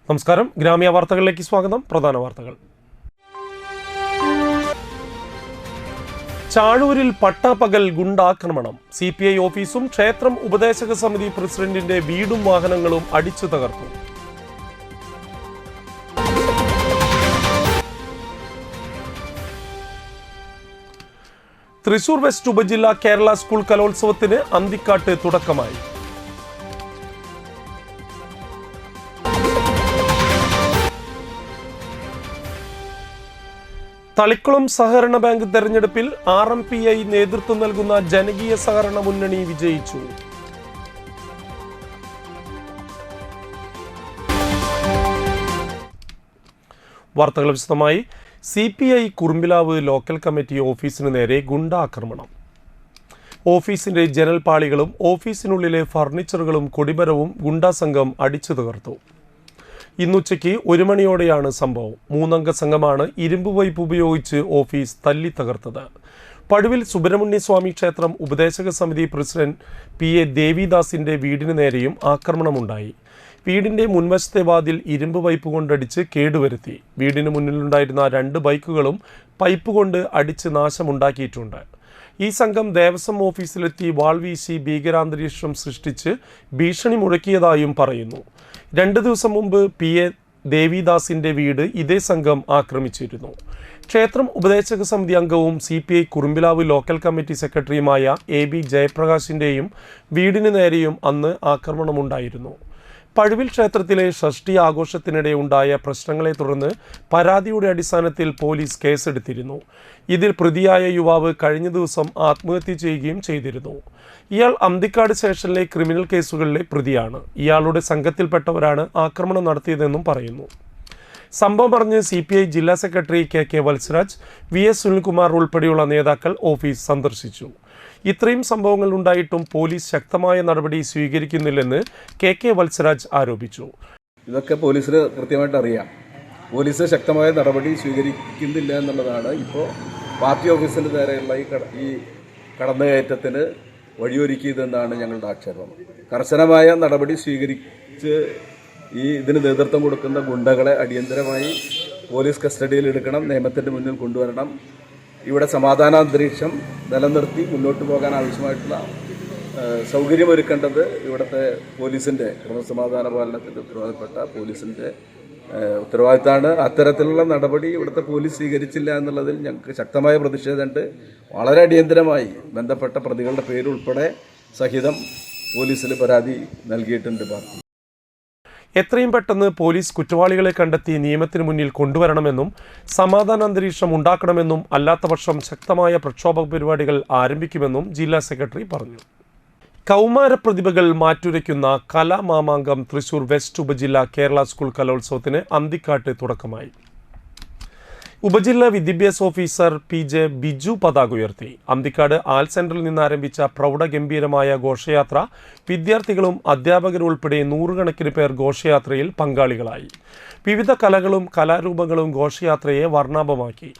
നമസ്കാരം, ഗ്രാമീയ വാർത്തകളിലേക്ക് സ്വാഗതം. പ്രധാന വാർത്തകൾ. ചാഴൂരിൽ പട്ടാപ്പകൽ ഗുണ്ടാക്രമണം. CPI ഓഫീസും ക്ഷേത്രം ഉപദേശക സമിതി പ്രസിഡന്റിന്റെ വീടും വാഹനങ്ങളും അടിച്ചു തകർത്തു. തൃശൂർ വെസ്റ്റ് ഉപജില്ല കേരള സ്കൂൾ കലോത്സവത്തിന് അന്തിക്കാട്ട് തുടക്കമായി. തളിക്കുളം സഹകരണ ബാങ്ക് തെരഞ്ഞെടുപ്പിൽ RMPI നേതൃത്വം നൽകുന്ന ജനകീയ സഹകരണ മുന്നണി വിജയിച്ചു. വാർത്തകൾ വിശദമായി. CPI കുറുമ്പിലാവ് ലോക്കൽ കമ്മിറ്റി ഓഫീസിന് നേരെ ഗുണ്ടാക്രമണം. ഓഫീസിന്റെ ജനൽപാളികളും ഓഫീസിനുള്ളിലെ ഫർണിച്ചറുകളും കൊടിമരവും ഗുണ്ടാസംഘം അടിച്ചു തകർത്തു. ഇന്നുച്ചയ്ക്ക് 1 മണിയോടെയാണ് സംഭവം. 3 അംഗ സംഘമാണ് ഇരുമ്പ് പൈപ്പ് ഉപയോഗിച്ച് ഓഫീസ് തല്ലി തകർത്തത്. പടുവിൽ സുബ്രഹ്മണ്യസ്വാമി ക്ഷേത്രം ഉപദേശക സമിതി പ്രസിഡന്റ് PA ദേവിദാസിന്റെ വീടിന് നേരെയും ആക്രമണമുണ്ടായി. വീടിന്റെ മുൻവശത്തെ വാതിൽ ഇരുമ്പ് പൈപ്പ് കൊണ്ടടിച്ച് കേടുവരുത്തി. വീടിന് മുന്നിലുണ്ടായിരുന്ന 2 ബൈക്കുകളും പൈപ്പ് കൊണ്ട് അടിച്ച് നാശമുണ്ടാക്കിയിട്ടുണ്ട്. ഈ സംഘം ദേവസ്വം ഓഫീസിലെത്തി വാൾ വീശി ഭീകരാന്തരീക്ഷം സൃഷ്ടിച്ച് ഭീഷണി മുഴക്കിയതായും പറയുന്നു. 2 ദിവസം മുമ്പ് PA ദേവിദാസിന്റെ വീട് ഇതേ സംഘം ആക്രമിച്ചിരുന്നു. ക്ഷേത്രം ഉപദേശക സമിതി അംഗവും CPI കുറുമ്പിലാവ് ലോക്കൽ കമ്മിറ്റി സെക്രട്ടറിയുമായ AB ജയപ്രകാശിന്റെയും വീടിന് നേരെയും അന്ന് ആക്രമണമുണ്ടായിരുന്നു. പഴുവിൽ ക്ഷേത്രത്തിലെ ഷഷ്ഠി ആഘോഷത്തിനിടെ ഉണ്ടായ പ്രശ്നങ്ങളെ തുടർന്ന് പരാതിയുടെ അടിസ്ഥാനത്തിൽ പോലീസ് കേസെടുത്തിരുന്നു. ഇതിൽ പ്രതിയായ യുവാവ് കഴിഞ്ഞ ദിവസം ആത്മഹത്യ ചെയ്യുകയും ചെയ്തിരുന്നു. ഇയാൾ അന്തിക്കാട് സ്റ്റേഷനിലെ ക്രിമിനൽ കേസുകളിലെ പ്രതിയാണ്. ഇയാളുടെ സംഘത്തിൽപ്പെട്ടവരാണ് ആക്രമണം നടത്തിയതെന്നും പറയുന്നു. സംഭവം പറഞ്ഞ് CPI ജില്ലാ secretary KK Valsaraj, VS Sunilkumar ഉൾപ്പെടെയുള്ള നേതാക്കൾ ഓഫീസ് സന്ദർശിച്ചു. ഇത്രയും സംഭവങ്ങൾ ഉണ്ടായിട്ടും പോലീസ് ശക്തമായ നടപടി സ്വീകരിക്കുന്നില്ലെന്ന് KK വത്സരാജ് ആരോപിച്ചു. ഇതൊക്കെ പോലീസിന് കൃത്യമായിട്ട് അറിയാം. പോലീസ് ശക്തമായ നടപടി സ്വീകരിക്കുന്നില്ല എന്നുള്ളതാണ് ഇപ്പോൾ പാർട്ടി ഓഫീസിന് നേരെയുള്ള ഈ കടന്നുകയറ്റത്തിന് വഴിയൊരുക്കിയതെന്നാണ് ഞങ്ങളുടെ ആക്ഷേപം. കർശനമായ നടപടി സ്വീകരിച്ച് ഇതിന് നേതൃത്വം കൊടുക്കുന്ന ഗുണ്ടകളെ അടിയന്തരമായി പോലീസ് കസ്റ്റഡിയിൽ എടുക്കണം, നിയമത്തിൻ്റെ മുന്നിൽ കൊണ്ടുവരണം. ഇവിടെ സമാധാനാന്തരീക്ഷം നിലനിർത്തി മുന്നോട്ട് പോകാൻ ആവശ്യമായിട്ടുള്ള സൗകര്യമൊരുക്കേണ്ടത് ഇവിടുത്തെ പോലീസിൻ്റെ ക്രമസമാധാന പാലനത്തിൻ്റെ ഉത്തരവാദിത്തപ്പെട്ട പോലീസിൻ്റെ ഉത്തരവാദിത്തമാണ്. അത്തരത്തിലുള്ള നടപടി ഇവിടുത്തെ പോലീസ് സ്വീകരിച്ചില്ല എന്നുള്ളതിൽ ഞങ്ങൾക്ക് ശക്തമായ പ്രതിഷേധമുണ്ട്. വളരെ അടിയന്തരമായി ബന്ധപ്പെട്ട പ്രതികളുടെ പേരുൾപ്പെടെ സഹിതം പോലീസിൽ പരാതി നൽകിയിട്ടുണ്ട് പാർട്ടി. എത്രയും പെട്ടെന്ന് പോലീസ് കുറ്റവാളികളെ കണ്ടെത്തി നിയമത്തിന് മുന്നിൽ കൊണ്ടുവരണമെന്നും സമാധാന അന്തരീക്ഷം ഉണ്ടാക്കണമെന്നും അല്ലാത്തപക്ഷം ശക്തമായ പ്രക്ഷോഭ പരിപാടികൾ ആരംഭിക്കുമെന്നും ജില്ലാ സെക്രട്ടറി പറഞ്ഞു. കൗമാര പ്രതിഭകൾ മാറ്റുരയ്ക്കുന്ന കലാമാമാങ്കം തൃശൂർ വെസ്റ്റ് ഉപജില്ല കേരള സ്കൂൾ കലോത്സവത്തിന് അന്തിക്കാട്ട് തുടക്കമായി. ഉപജില്ലാ വിദ്യാഭ്യാസ ഓഫീസർ PJ ബിജു പതാക ഉയർത്തി. അന്തിക്കാട് ആൽ സെന്ററിൽ നിന്ന് ആരംഭിച്ച പ്രൗഢഗംഭീരമായ ഘോഷയാത്ര വിദ്യാർത്ഥികളും അധ്യാപകരും ഉൾപ്പെടെ 100 കണക്കിന് പേർ ഘോഷയാത്രയിൽ പങ്കാളികളായി. വിവിധ കലകളും കലാരൂപങ്ങളും ഘോഷയാത്രയെ വർണ്ണാഭമാക്കി.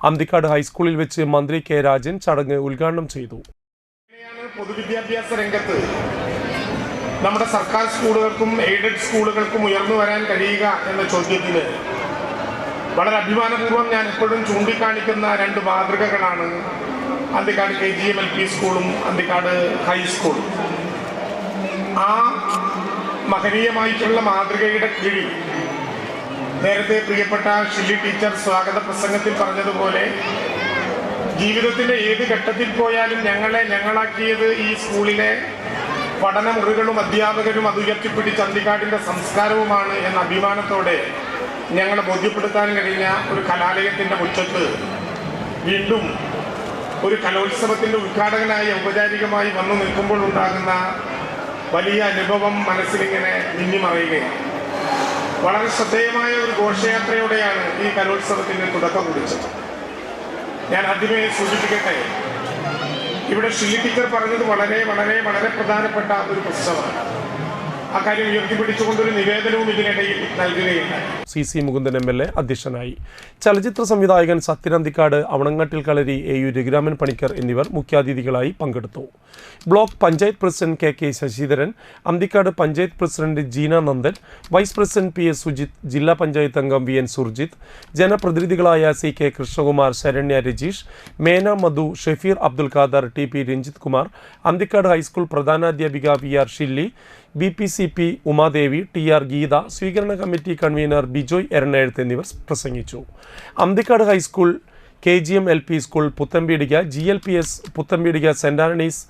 അന്തിക്കാട് ഹൈസ്കൂളിൽ വെച്ച് മന്ത്രി കെ രാജൻ ചടങ്ങ് ഉദ്ഘാടനം ചെയ്തു. പൊതുവിദ്യാഭ്യാസ രംഗത്ത് നമ്മുടെ സർക്കാർ സ്കൂളുകൾക്കും എയ്ഡഡ് സ്കൂളുകൾക്കും ഉയർന്നു വരാൻ കഴിയുക എന്ന ചോദ്യത്തിന് വളരെ അഭിമാനപൂർവ്വം ഞാൻ എപ്പോഴും ചൂണ്ടിക്കാണിക്കുന്ന രണ്ട് മാതൃകകളാണ് അന്തിക്കാട് KGM LP സ്കൂളും അന്തിക്കാട് ഹൈസ്കൂളും. ആ മഹനീയമായിട്ടുള്ള മാതൃകയുടെ കീഴിൽ നേരത്തെ പ്രിയപ്പെട്ട ഷില്ലി ടീച്ചർ സ്വാഗത പ്രസംഗത്തിൽ പറഞ്ഞതുപോലെ ജീവിതത്തിൻ്റെ ഏത് ഘട്ടത്തിൽ പോയാലും ഞങ്ങളാക്കിയത് ഈ സ്കൂളിലെ പഠനമുറികളും അധ്യാപകരും അത് ഉയർത്തിപ്പിടിച്ച് അന്തിക്കാടിൻ്റെ സംസ്കാരവുമാണ് എന്ന അഭിമാനത്തോടെ ഞങ്ങളെ ബോധ്യപ്പെടുത്താൻ കഴിഞ്ഞ ഒരു കലാലയത്തിൻ്റെ മുറ്റത്ത് വീണ്ടും ഒരു കലോത്സവത്തിൻ്റെ ഉദ്ഘാടകനായി ഔപചാരികമായി വന്നു നിൽക്കുമ്പോൾ ഉണ്ടാകുന്ന വലിയ അനുഭവം മനസ്സിലിങ്ങനെ മിന്നിമറയുകയാണ്. വളരെ ശ്രദ്ധേയമായ ഒരു ഘോഷയാത്രയോടെയാണ് ഈ കലോത്സവത്തിന് തുടക്കം കുറിച്ചത്. ഞാൻ ആദ്യമേ സൂചിപ്പിക്കട്ടെ, ഇവിടെ ഷില്ലി ടീച്ചർ പറഞ്ഞത് വളരെ വളരെ വളരെ പ്രധാനപ്പെട്ട ഒരു പ്രശ്നമാണ്. ആ കാര്യം ഉയർത്തിപ്പിടിച്ചുകൊണ്ടൊരു നിവേദനവും ഇതിനിടയിൽ നൽകുകയുണ്ടായി. CC മുകുന്ദൻ MLA അധ്യക്ഷനായി. ചലച്ചിത്ര സംവിധായകൻ സത്യൻ അന്തിക്കാട്, അവണങ്ങാട്ടിൽ കളരി AU രഘുരാമൻ പണിക്കർ എന്നിവർ മുഖ്യാതിഥികളായി പങ്കെടുത്തു. Block panchayat president KK Sasidharan, Anthikad panchayat president Jeena Nandan, vice president PS Sujith, ജില്ലാ പഞ്ചായത്ത് അംഗം VN സുർജിത്ത്, ജനപ്രതിനിധികളായ CK Krishnakumar, Saranya Rajeesh, Mena Madhu, Shefeer Abdul Khader, TP Ranjith Kumar, Anthikad high school പ്രധാനാധ്യാപിക VR Shilly, BPCP Umadevi, TR Geetha, സ്വീകരണ കമ്മിറ്റി കൺവീനർ ബിജോയ് എരണെഴുത്ത് എന്നിവർ പ്രസംഗിച്ചു. Anthikad high school, KGM LP school, Puthampeedika, GLPS Puthampeedika, saint Antony's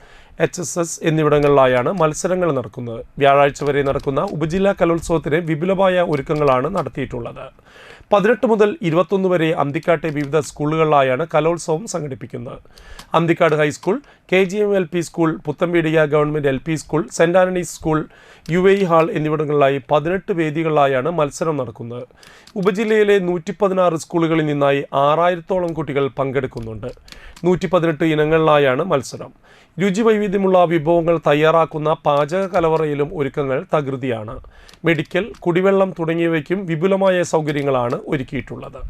HSS എന്നിവിടങ്ങളിലായാണ് മത്സരങ്ങൾ നടക്കുന്നത്. വ്യാഴാഴ്ച വരെ നടക്കുന്ന ഉപജില്ലാ കലോത്സവത്തിന് വിപുലമായ ഒരുക്കങ്ങളാണ് നടത്തിയിട്ടുള്ളത്. 18 മുതൽ 21 വരെ അന്തിക്കാട്ടെ വിവിധ സ്കൂളുകളിലായാണ് കലോത്സവം സംഘടിപ്പിക്കുന്നത്. Anthikad high school, KGM LP school, Puthampeedika government LP school, saint Antony's school, UAE hall എന്നിവിടങ്ങളിലായി 18 വേദികളിലായാണ് മത്സരം നടക്കുന്നത്. ഉപജില്ലയിലെ 116 സ്കൂളുകളിൽ നിന്നായി 6000-ഓളം കുട്ടികൾ പങ്കെടുക്കുന്നുണ്ട്. 118 ഇനങ്ങളിലായാണ് മത്സരം. രുചിവൈവിധ്യമുള്ള വിഭവങ്ങൾ തയ്യാറാക്കുന്ന പാചക കലവറയിലും ഒരുക്കങ്ങൾ തകൃതിയാണ്. മെഡിക്കൽ, കുടിവെള്ളം തുടങ്ങിയവയ്ക്കും വിപുലമായ സൗകര്യങ്ങളാണ് ഒരുക്കിയിട്ടുള്ളത്.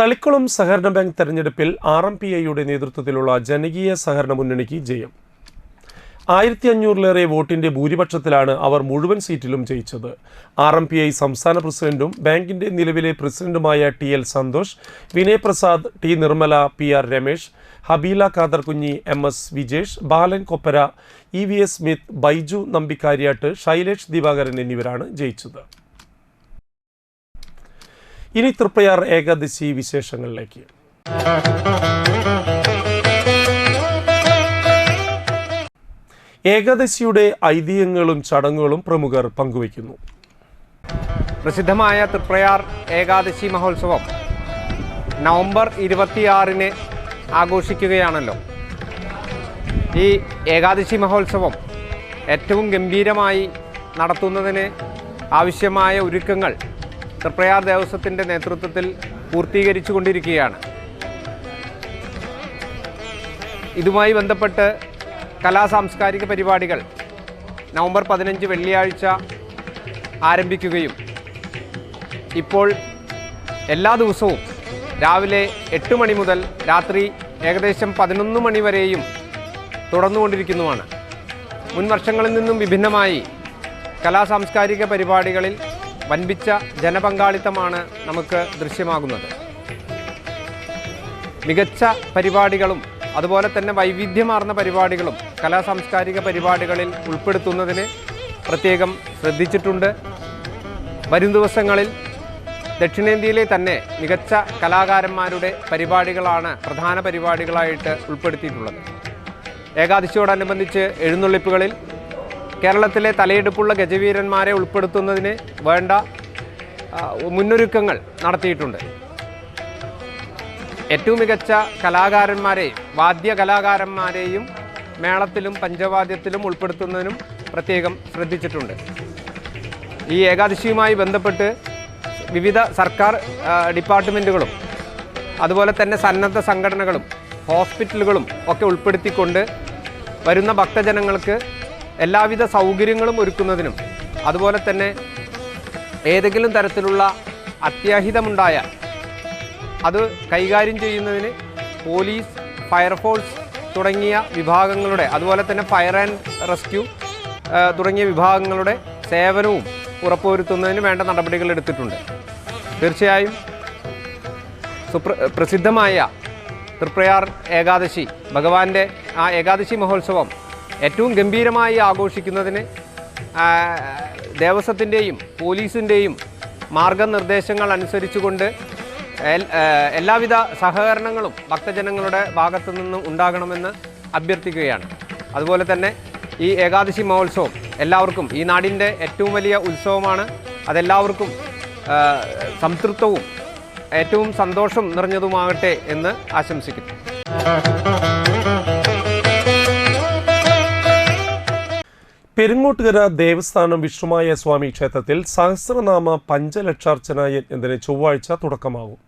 തളിക്കുളം സഹകരണ ബാങ്ക് തെരഞ്ഞെടുപ്പിൽ RMPIയുടെ നേതൃത്വത്തിലുള്ള ജനകീയ സഹകരണ മുന്നണിക്ക് ജയം. 1500-ലേറെ വോട്ടിന്റെ ഭൂരിപക്ഷത്തിലാണ് അവർ മുഴുവൻ സീറ്റിലും ജയിച്ചത്. RMPI സംസ്ഥാന പ്രസിഡന്റും ബാങ്കിന്റെ നിലവിലെ പ്രസിഡന്റുമായ TL Santhosh, Vinay Prasad, T Nirmala, PR Ramesh, ഹബീല Khader കുഞ്ഞി, MS വിജേഷ്, ബാലൻ കൊപ്പര, EVS സ്മിത്ത്, ബൈജു നമ്പിക്കാരിയാട്ട്, ശൈലേഷ് ദിവാകരൻ എന്നിവരാണ് ജയിച്ചത്. ഇനി തൃപ്രയാർ ഏകാദശി വിശേഷങ്ങളിലേക്ക്. ഏകാദശിയുടെ ഐതിഹ്യങ്ങളും ചടങ്ങുകളും പ്രമുഖർ പങ്കുവയ്ക്കുന്നു. പ്രസിദ്ധമായ തൃപ്രയാർ ഏകാദശി മഹോത്സവം നവംബർ 26-ന് ആഘോഷിക്കുകയാണല്ലോ. ഈ ഏകാദശി മഹോത്സവം ഏറ്റവും ഗംഭീരമായി നടത്തുന്നതിന് ആവശ്യമായ ഒരുക്കങ്ങൾ തൃപ്രയാർ ദേവസ്വത്തിൻ്റെ നേതൃത്വത്തിൽ പൂർത്തീകരിച്ചു കൊണ്ടിരിക്കുകയാണ്. ഇതുമായി ബന്ധപ്പെട്ട് കലാസാംസ്കാരിക പരിപാടികൾ നവംബർ 15 വെള്ളിയാഴ്ച ആരംഭിക്കുകയും ഇപ്പോൾ എല്ലാ ദിവസവും രാവിലെ 8 മണി മുതൽ രാത്രി ഏകദേശം 11 മണി വരെയും തുടർന്നുകൊണ്ടിരിക്കുന്നതുമാണ്. മുൻ വർഷങ്ങളിൽ നിന്നും വിഭിന്നമായി കലാസാംസ്കാരിക പരിപാടികളിൽ വൻപിച്ച ജനപങ്കാളിത്തമാണ് നമുക്ക് ദൃശ്യമാകുന്നത്. മികച്ച പരിപാടികളും അതുപോലെ തന്നെ വൈവിധ്യമാർന്ന പരിപാടികളും കലാസാംസ്കാരിക പരിപാടികളിൽ ഉൾപ്പെടുത്തുന്നതിന് പ്രത്യേകം ശ്രദ്ധിച്ചിട്ടുണ്ട്. വരും ദിവസങ്ങളിൽ ദക്ഷിണേന്ത്യയിലെ തന്നെ മികച്ച കലാകാരന്മാരുടെ പരിപാടികളാണ് പ്രധാന പരിപാടികളായിട്ട് ഉൾപ്പെടുത്തിയിട്ടുള്ളത്. ഏകാദശിയോടനുബന്ധിച്ച് എഴുന്നള്ളിപ്പുകളിൽ കേരളത്തിലെ തലയെടുപ്പുള്ള ഗജവീരന്മാരെ ഉൾപ്പെടുത്തുന്നതിന് വേണ്ട മുന്നൊരുക്കങ്ങൾ നടത്തിയിട്ടുണ്ട്. ഏറ്റവും മികച്ച കലാകാരന്മാരെയും വാദ്യ കലാകാരന്മാരെയും മേളത്തിലും പഞ്ചവാദ്യത്തിലും ഉൾപ്പെടുത്തുന്നതിനും പ്രത്യേകം ശ്രദ്ധിച്ചിട്ടുണ്ട്. ഈ ഏകാദശിയുമായി ബന്ധപ്പെട്ട് വിവിധ സർക്കാർ ഡിപ്പാർട്ട്മെൻറ്റുകളും അതുപോലെ തന്നെ സന്നദ്ധ സംഘടനകളും ഹോസ്പിറ്റലുകളും ഒക്കെ ഉൾപ്പെടുത്തിക്കൊണ്ട് വരുന്ന ഭക്തജനങ്ങൾക്ക് എല്ലാവിധ സൗകര്യങ്ങളും ഒരുക്കുന്നതിനും അതുപോലെ തന്നെ ഏതെങ്കിലും തരത്തിലുള്ള അത്യാഹിതമുണ്ടായാൽ അത് കൈകാര്യം ചെയ്യുന്നതിന് പോലീസ്, ഫയർഫോഴ്സ് തുടങ്ങിയ വിഭാഗങ്ങളുടെ അതുപോലെ തന്നെ ഫയർ ആൻഡ് റെസ്ക്യൂ തുടങ്ങിയ വിഭാഗങ്ങളുടെ സേവനവും ഉറപ്പുവരുത്തുന്നതിന് വേണ്ട നടപടികൾ എടുത്തിട്ടുണ്ട്. തീർച്ചയായും പ്രസിദ്ധമായ തൃപ്രയാർ ഏകാദശി, ഭഗവാന്റെ ആ ഏകാദശി മഹോത്സവം ഏറ്റവും ഗംഭീരമായി ആഘോഷിക്കുന്നതിന് ദേവസ്വത്തിൻ്റെയും പോലീസിൻ്റെയും മാർഗനിർദ്ദേശങ്ങൾ അനുസരിച്ചുകൊണ്ട് എല്ലാവിധ സഹകരണങ്ങളും ഭക്തജനങ്ങളുടെ ഭാഗത്തു നിന്നും ഉണ്ടാകണമെന്ന് അഭ്യർത്ഥിക്കുകയാണ്. അതുപോലെ തന്നെ ഈ ഏകാദശി മഹോത്സവം എല്ലാവർക്കും, ഈ നാടിൻ്റെ ഏറ്റവും വലിയ ഉത്സവമാണ്. അതെല്ലാവർക്കും സംതൃപ്തവും ഏറ്റവും സന്തോഷം നിറഞ്ഞതുമാകട്ടെ എന്ന് ആശംസിക്കുന്നു. പെരിങ്ങോട്ടുകര ദേവസ്ഥാനം വിഷ്ണുമായ സ്വാമി ക്ഷേത്രത്തിൽ സഹസ്രനാമ പഞ്ചലക്ഷാർച്ചന യജ്ഞത്തിന് ചൊവ്വാഴ്ച തുടക്കമാകും.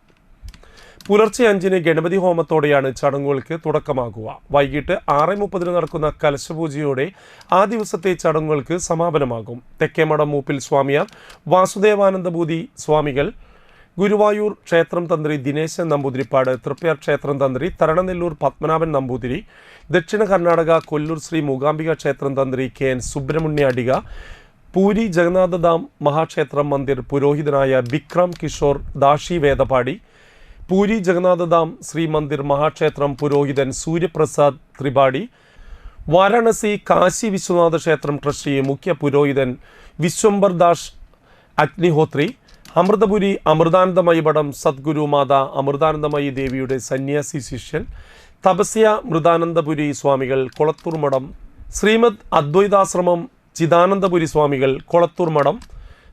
പുലർച്ചെ 5-ന് ഗണപതി ഹോമത്തോടെയാണ് ചടങ്ങുകൾക്ക് തുടക്കമാകുക. വൈകിട്ട് 6:30 നടക്കുന്ന കലശപൂജയോടെ ആ ദിവസത്തെ ചടങ്ങുകൾക്ക് സമാപനമാകും. തെക്കേമഠം മൂപ്പിൽ സ്വാമിയാർ വാസുദേവാനന്ദഭൂതി സ്വാമികൾ, ഗുരുവായൂർ ക്ഷേത്രം തന്ത്രി ദിനേശൻ നമ്പൂതിരിപ്പാട്, തൃപ്യാർ ക്ഷേത്രം തന്ത്രി തരണനെല്ലൂർ പത്മനാഭൻ നമ്പൂതിരി, ദക്ഷിണ കർണാടക കൊല്ലൂർ ശ്രീ മൂകാംബിക ക്ഷേത്രം തന്ത്രി KN സുബ്രഹ്മണ്യ അടിക, പൂരി ജഗന്നാഥധാം മഹാക്ഷേത്രം മന്ദിർ പുരോഹിതനായ ബിക്രം കിഷോർ ദാഷി വേദപാടി, പൂരി ജഗന്നാഥധാം ശ്രീ മന്ദിർ മഹാക്ഷേത്രം പുരോഹിതൻ സൂര്യപ്രസാദ് ത്രിപാഠി, വാരാണസി കാശി വിശ്വനാഥ ക്ഷേത്രം ട്രസ്റ്റി മുഖ്യ പുരോഹിതൻ വിശ്വംബർ ദാസ് അഗ്നിഹോത്രി, അമൃതപുരി അമൃതാനന്ദമയി മഠം സദ്ഗുരു മാതാ അമൃതാനന്ദമയി ദേവിയുടെ സന്യാസി ശിഷ്യൻ തപസ്യ മൃതാനന്ദപുരി സ്വാമികൾ കൊളത്തൂർ മഠം, ശ്രീമദ് അദ്വൈതാശ്രമം ചിദാനന്ദപുരി സ്വാമികൾ കൊളത്തൂർ മഠം,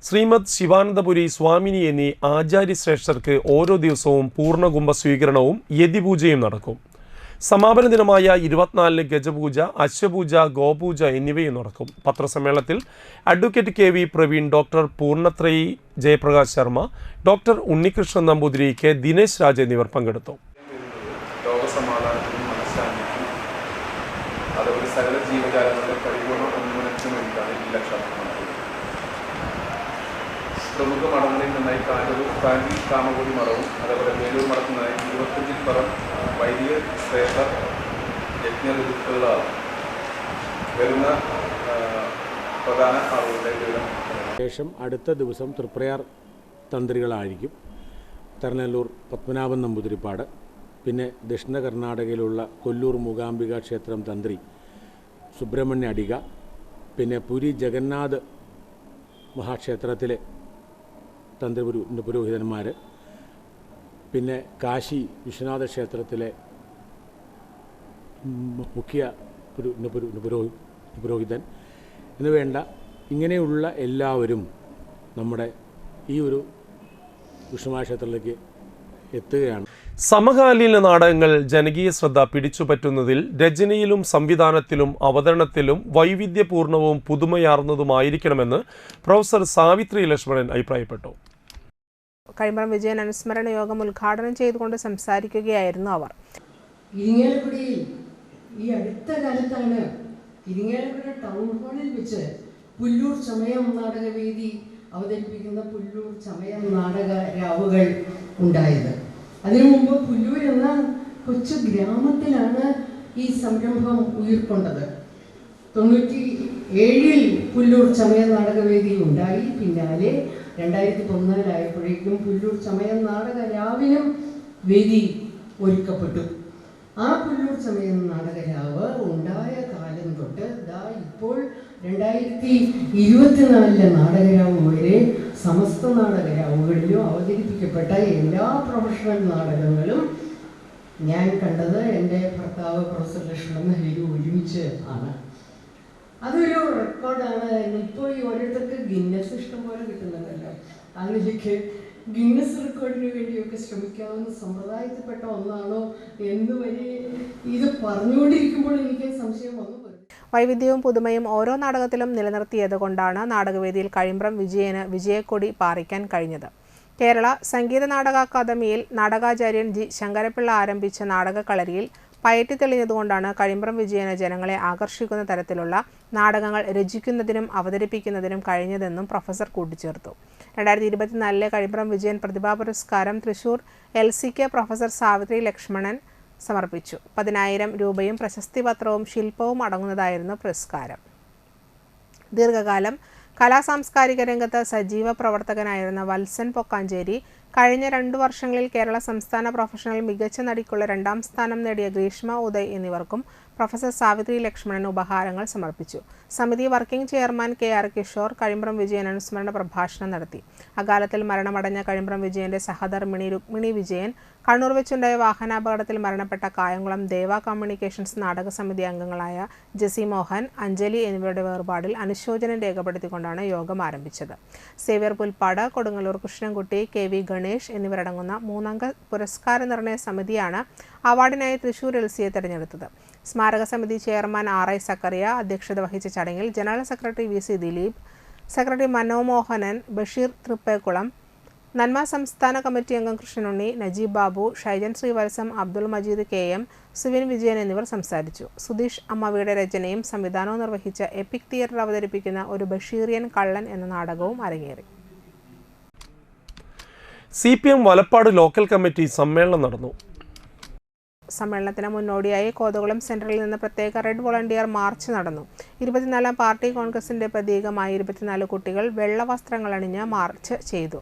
ശ്രീമദ് ശിവാനന്ദപുരി സ്വാമിനി എന്നീ ആചാര്യശ്രേഷ്ഠർക്ക് ഓരോ ദിവസവും പൂർണ്ണകുംഭ സ്വീകരണവും യതിപൂജയും നടക്കും. സമാപന ദിനമായ 24-ന് ഗജപൂജ, അശ്വപൂജ, ഗോപൂജ എന്നിവയും നടക്കും. പത്രസമ്മേളനത്തിൽ advocate KV Praveen, doctor Poornathrayi Jayaprakash Sharma, doctor Unnikrishnan Namboothiri, K Dinesh Raj എന്നിവർ പങ്കെടുത്തു. ലോകസമാധാനത്തിനും മനഃശാന്തിക്കും അതുപോലെ സകല ജീവജാലങ്ങളുടെ പരിപൂർണ്ണ ഉന്മൂലനത്തിനും വേണ്ടിയിട്ടാണ് ഈ ലക്ഷാർത്ഥം നടത്തുന്നത്. പ്രമുഖ മഠങ്ങളിൽ നിന്നായി കാഞ്ചി കാമകോടി മഠവും അതേപോലെ വേലൂർ മഠത്തിൽ നിന്നായി 25-ൽ പരം വൈദിക ശ്രേഷ്ഠ യജ്ഞവിദഗ്ധകളാണ് വരുന്ന പ്രധാന ആളുകളുടെ വിവരം. ശേഷം അടുത്ത ദിവസം തൃപ്രയാർ തന്ത്രികളായിരിക്കും. തരണനെല്ലൂർ പത്മനാഭൻ നമ്പൂതിരിപ്പാട്, പിന്നെ ദക്ഷിണ കർണാടകയിലുള്ള കൊല്ലൂർ മൂകാംബിക ക്ഷേത്രം തന്ത്രി സുബ്രഹ്മണ്യ അടിക, പിന്നെ പുരി ജഗന്നാഥ് മഹാക്ഷേത്രത്തിലെ തന്ത്രി പുരോഹിതന്മാർ, പിന്നെ കാശി വിശ്വനാഥ ക്ഷേത്രത്തിലെ മുഖ്യ പുരോഹിതൻ എന്നുവേണ്ട ഇങ്ങനെയുള്ള എല്ലാവരും നമ്മുടെ ഈ ഒരു വിഷ്ണുമായ ക്ഷേത്രത്തിലേക്ക് എത്തുകയാണ്. സമകാലീന നാടകങ്ങൾ ജനകീയ ശ്രദ്ധ പിടിച്ചുപറ്റുന്നതിൽ രചനയിലും സംവിധാനത്തിലും അവതരണത്തിലും വൈവിധ്യപൂർണവും പുതുമയാർന്നതുമായിരിക്കണമെന്ന് പ്രൊഫസർ സാവിത്രി ലക്ഷ്മണൻ അഭിപ്രായപ്പെട്ടു. കൈമരം വിജയൻ അനുസ്മരണ യോഗം ഉദ്ഘാടനം ചെയ്തുകൊണ്ട് സംസാരിക്കുകയായിരുന്നു അവർ. ഇരിങ്ങാലക്കുടയിൽ ഈ അടുത്ത കാലത്താണ് ഇരിങ്ങാലക്കുട ടൗൺ ഹാളിൽ വെച്ച് പുല്ലൂർ ചമയം നാടകവേദി അവതരിപ്പിക്കുന്ന പുല്ലൂർ ചമയം നാടക രാവുകൾ ഉണ്ടായത്. അതിനു മുമ്പ് പുല്ലൂർ എന്ന കൊച്ചു ഗ്രാമത്തിലാണ് ഈ സംരംഭം ഉയർക്കൊണ്ടത്. 97-ൽ പുല്ലൂർ ചമയ നാടകവേദി ഉണ്ടായി. പിന്നാലെ 2014 പുല്ലൂർ ചമയ നാടക രാവിനും വേദി ഒരുക്കപ്പെട്ടു. ആ പുല്ലൂർ ചമയ നാടകരാവ് ഉണ്ടായ കാലം തൊട്ട് ഇപ്പോൾ 2024 നാടകരാവ് വരെ സമസ്ത നാടകരാവുകളിലും അവതരിപ്പിക്കപ്പെട്ട എല്ലാ പ്രൊഫഷണൽ നാടകങ്ങളും ഞാൻ കണ്ടത് എൻ്റെ ഭർത്താവ് പ്രൊഫസർ ലക്ഷ്മണൻ ഹരി ഒരുമിച്ച് ആണ്. അതൊരു റെക്കോർഡാണ്. ഇപ്പോൾ ഈ ഓരോരുത്തർക്ക് ഗിന്നസ് ഇഷ്ടം പോലെ കിട്ടുന്നുണ്ടല്ലോ. അതിലേക്ക് ഗിന്നസ് റെക്കോർഡിന് വേണ്ടിയൊക്കെ ശ്രമിക്കാവുന്ന സമ്പ്രദായത്തിൽപ്പെട്ട ഒന്നാണോ എന്ന് വരെ ഇത് പറഞ്ഞുകൊണ്ടിരിക്കുമ്പോൾ എനിക്ക് സംശയം വന്നു. വൈവിധ്യവും പുതുമയും ഓരോ നാടകത്തിലും നിലനിർത്തിയത് കൊണ്ടാണ് നാടകവേദിയിൽ കഴിമ്പ്രം വിജയന് വിജയക്കൊടി പാറിക്കാൻ കഴിഞ്ഞത്. കേരള സംഗീത നാടക അക്കാദമിയിൽ നാടകാചാര്യൻ ജി ശങ്കരപ്പിള്ള ആരംഭിച്ച നാടകക്കളരിയിൽ പയറ്റി തെളിഞ്ഞതുകൊണ്ടാണ് കഴിമ്പ്രം വിജയന് ജനങ്ങളെ ആകർഷിക്കുന്ന തരത്തിലുള്ള നാടകങ്ങൾ രചിക്കുന്നതിനും അവതരിപ്പിക്കുന്നതിനും കഴിഞ്ഞതെന്നും പ്രൊഫസർ കൂട്ടിച്ചേർത്തു. 2024 കഴിമ്പ്രം വിജയൻ പ്രതിഭാ പുരസ്കാരം തൃശൂർ LCK പ്രൊഫസർ സാവിത്രി ലക്ഷ്മണൻ സമർപ്പിച്ചു. 10,000 രൂപയും പ്രശസ്തി പത്രവും ശില്പവും അടങ്ങുന്നതായിരുന്നു പുരസ്കാരം. ദീർഘകാലം കലാസാംസ്കാരിക രംഗത്ത് സജീവ പ്രവർത്തകനായിരുന്ന വത്സൻ പൊക്കാഞ്ചേരി കഴിഞ്ഞ 2 വർഷങ്ങളിൽ കേരള സംസ്ഥാന പ്രൊഫഷണൽ മികച്ച നടിക്കുള്ള 2ാം സ്ഥാനം നേടിയ ഗ്രീഷ്മ ഉദയ് എന്നിവർക്കും പ്രൊഫസർ സാവിത്രി ലക്ഷ്മണൻ ഉപഹാരങ്ങൾ സമർപ്പിച്ചു. സമിതി working chairman KR Kishore Kazhimbram Vijayan അനുസ്മരണ പ്രഭാഷണം നടത്തി. അകാലത്തിൽ മരണമടഞ്ഞ കഴിമ്പ്രം വിജയന്റെ സഹധർമ്മിണി രുക്മിണി വിജയൻ, കണ്ണൂർ വെച്ചുണ്ടായ വാഹനാപകടത്തിൽ മരണപ്പെട്ട കായംകുളം ദേവ കമ്മ്യൂണിക്കേഷൻസ് നാടക സമിതി അംഗങ്ങളായ ജെസി മോഹൻ, അഞ്ജലി എന്നിവരുടെ വേർപാടിൽ അനുശോചനം രേഖപ്പെടുത്തിക്കൊണ്ടാണ് യോഗം ആരംഭിച്ചത്. സേവ്യർ പുൽപ്പാട്, കൊടുങ്ങല്ലൂർ കൃഷ്ണൻകുട്ടി, KV ഗണേഷ് എന്നിവരടങ്ങുന്ന 3-അംഗ പുരസ്കാര നിർണയ സമിതിയാണ് അവാർഡിനായി തൃശൂർ LCയെ തെരഞ്ഞെടുത്തത്. സ്മാരക സമിതി ചെയർമാൻ RI സക്കറിയ അധ്യക്ഷത വഹിച്ച ചടങ്ങിൽ general secretary VC Dileep, secretary Manomohanan, Basheer Thrippekkulam, Nanma സംസ്ഥാന കമ്മിറ്റി അംഗം കൃഷ്ണനുണ്ണി, നജീബ് ബാബു, ഷൈജൻ ശ്രീവത്സം, അബ്ദുൾ മജീദ് KM, സുവിൻ വിജയൻ എന്നിവർ സംസാരിച്ചു. സുധീഷ് അമ്മവിയുടെ രചനയും സംവിധാനവും നിർവഹിച്ച എപ്പിക് തിയേറ്റർ അവതരിപ്പിക്കുന്ന ഒരു ബഷീറിയൻ കള്ളൻ എന്ന നാടകവും അരങ്ങേറി. CPM വലപ്പാട് ലോക്കൽ കമ്മിറ്റി സമ്മേളനം നടന്നു. സമ്മേളനത്തിന് മുന്നോടിയായി കോതകുളം സെൻട്രലിൽ നിന്ന് പ്രത്യേക റെഡ് വോളണ്ടിയർ മാർച്ച് നടന്നു. 24-ാം പാർട്ടി കോൺഗ്രസിന്റെ പ്രതീകമായി 24 കുട്ടികൾ വെള്ള വസ്ത്രങ്ങൾ അണിഞ്ഞ് മാർച്ച് ചെയ്തു.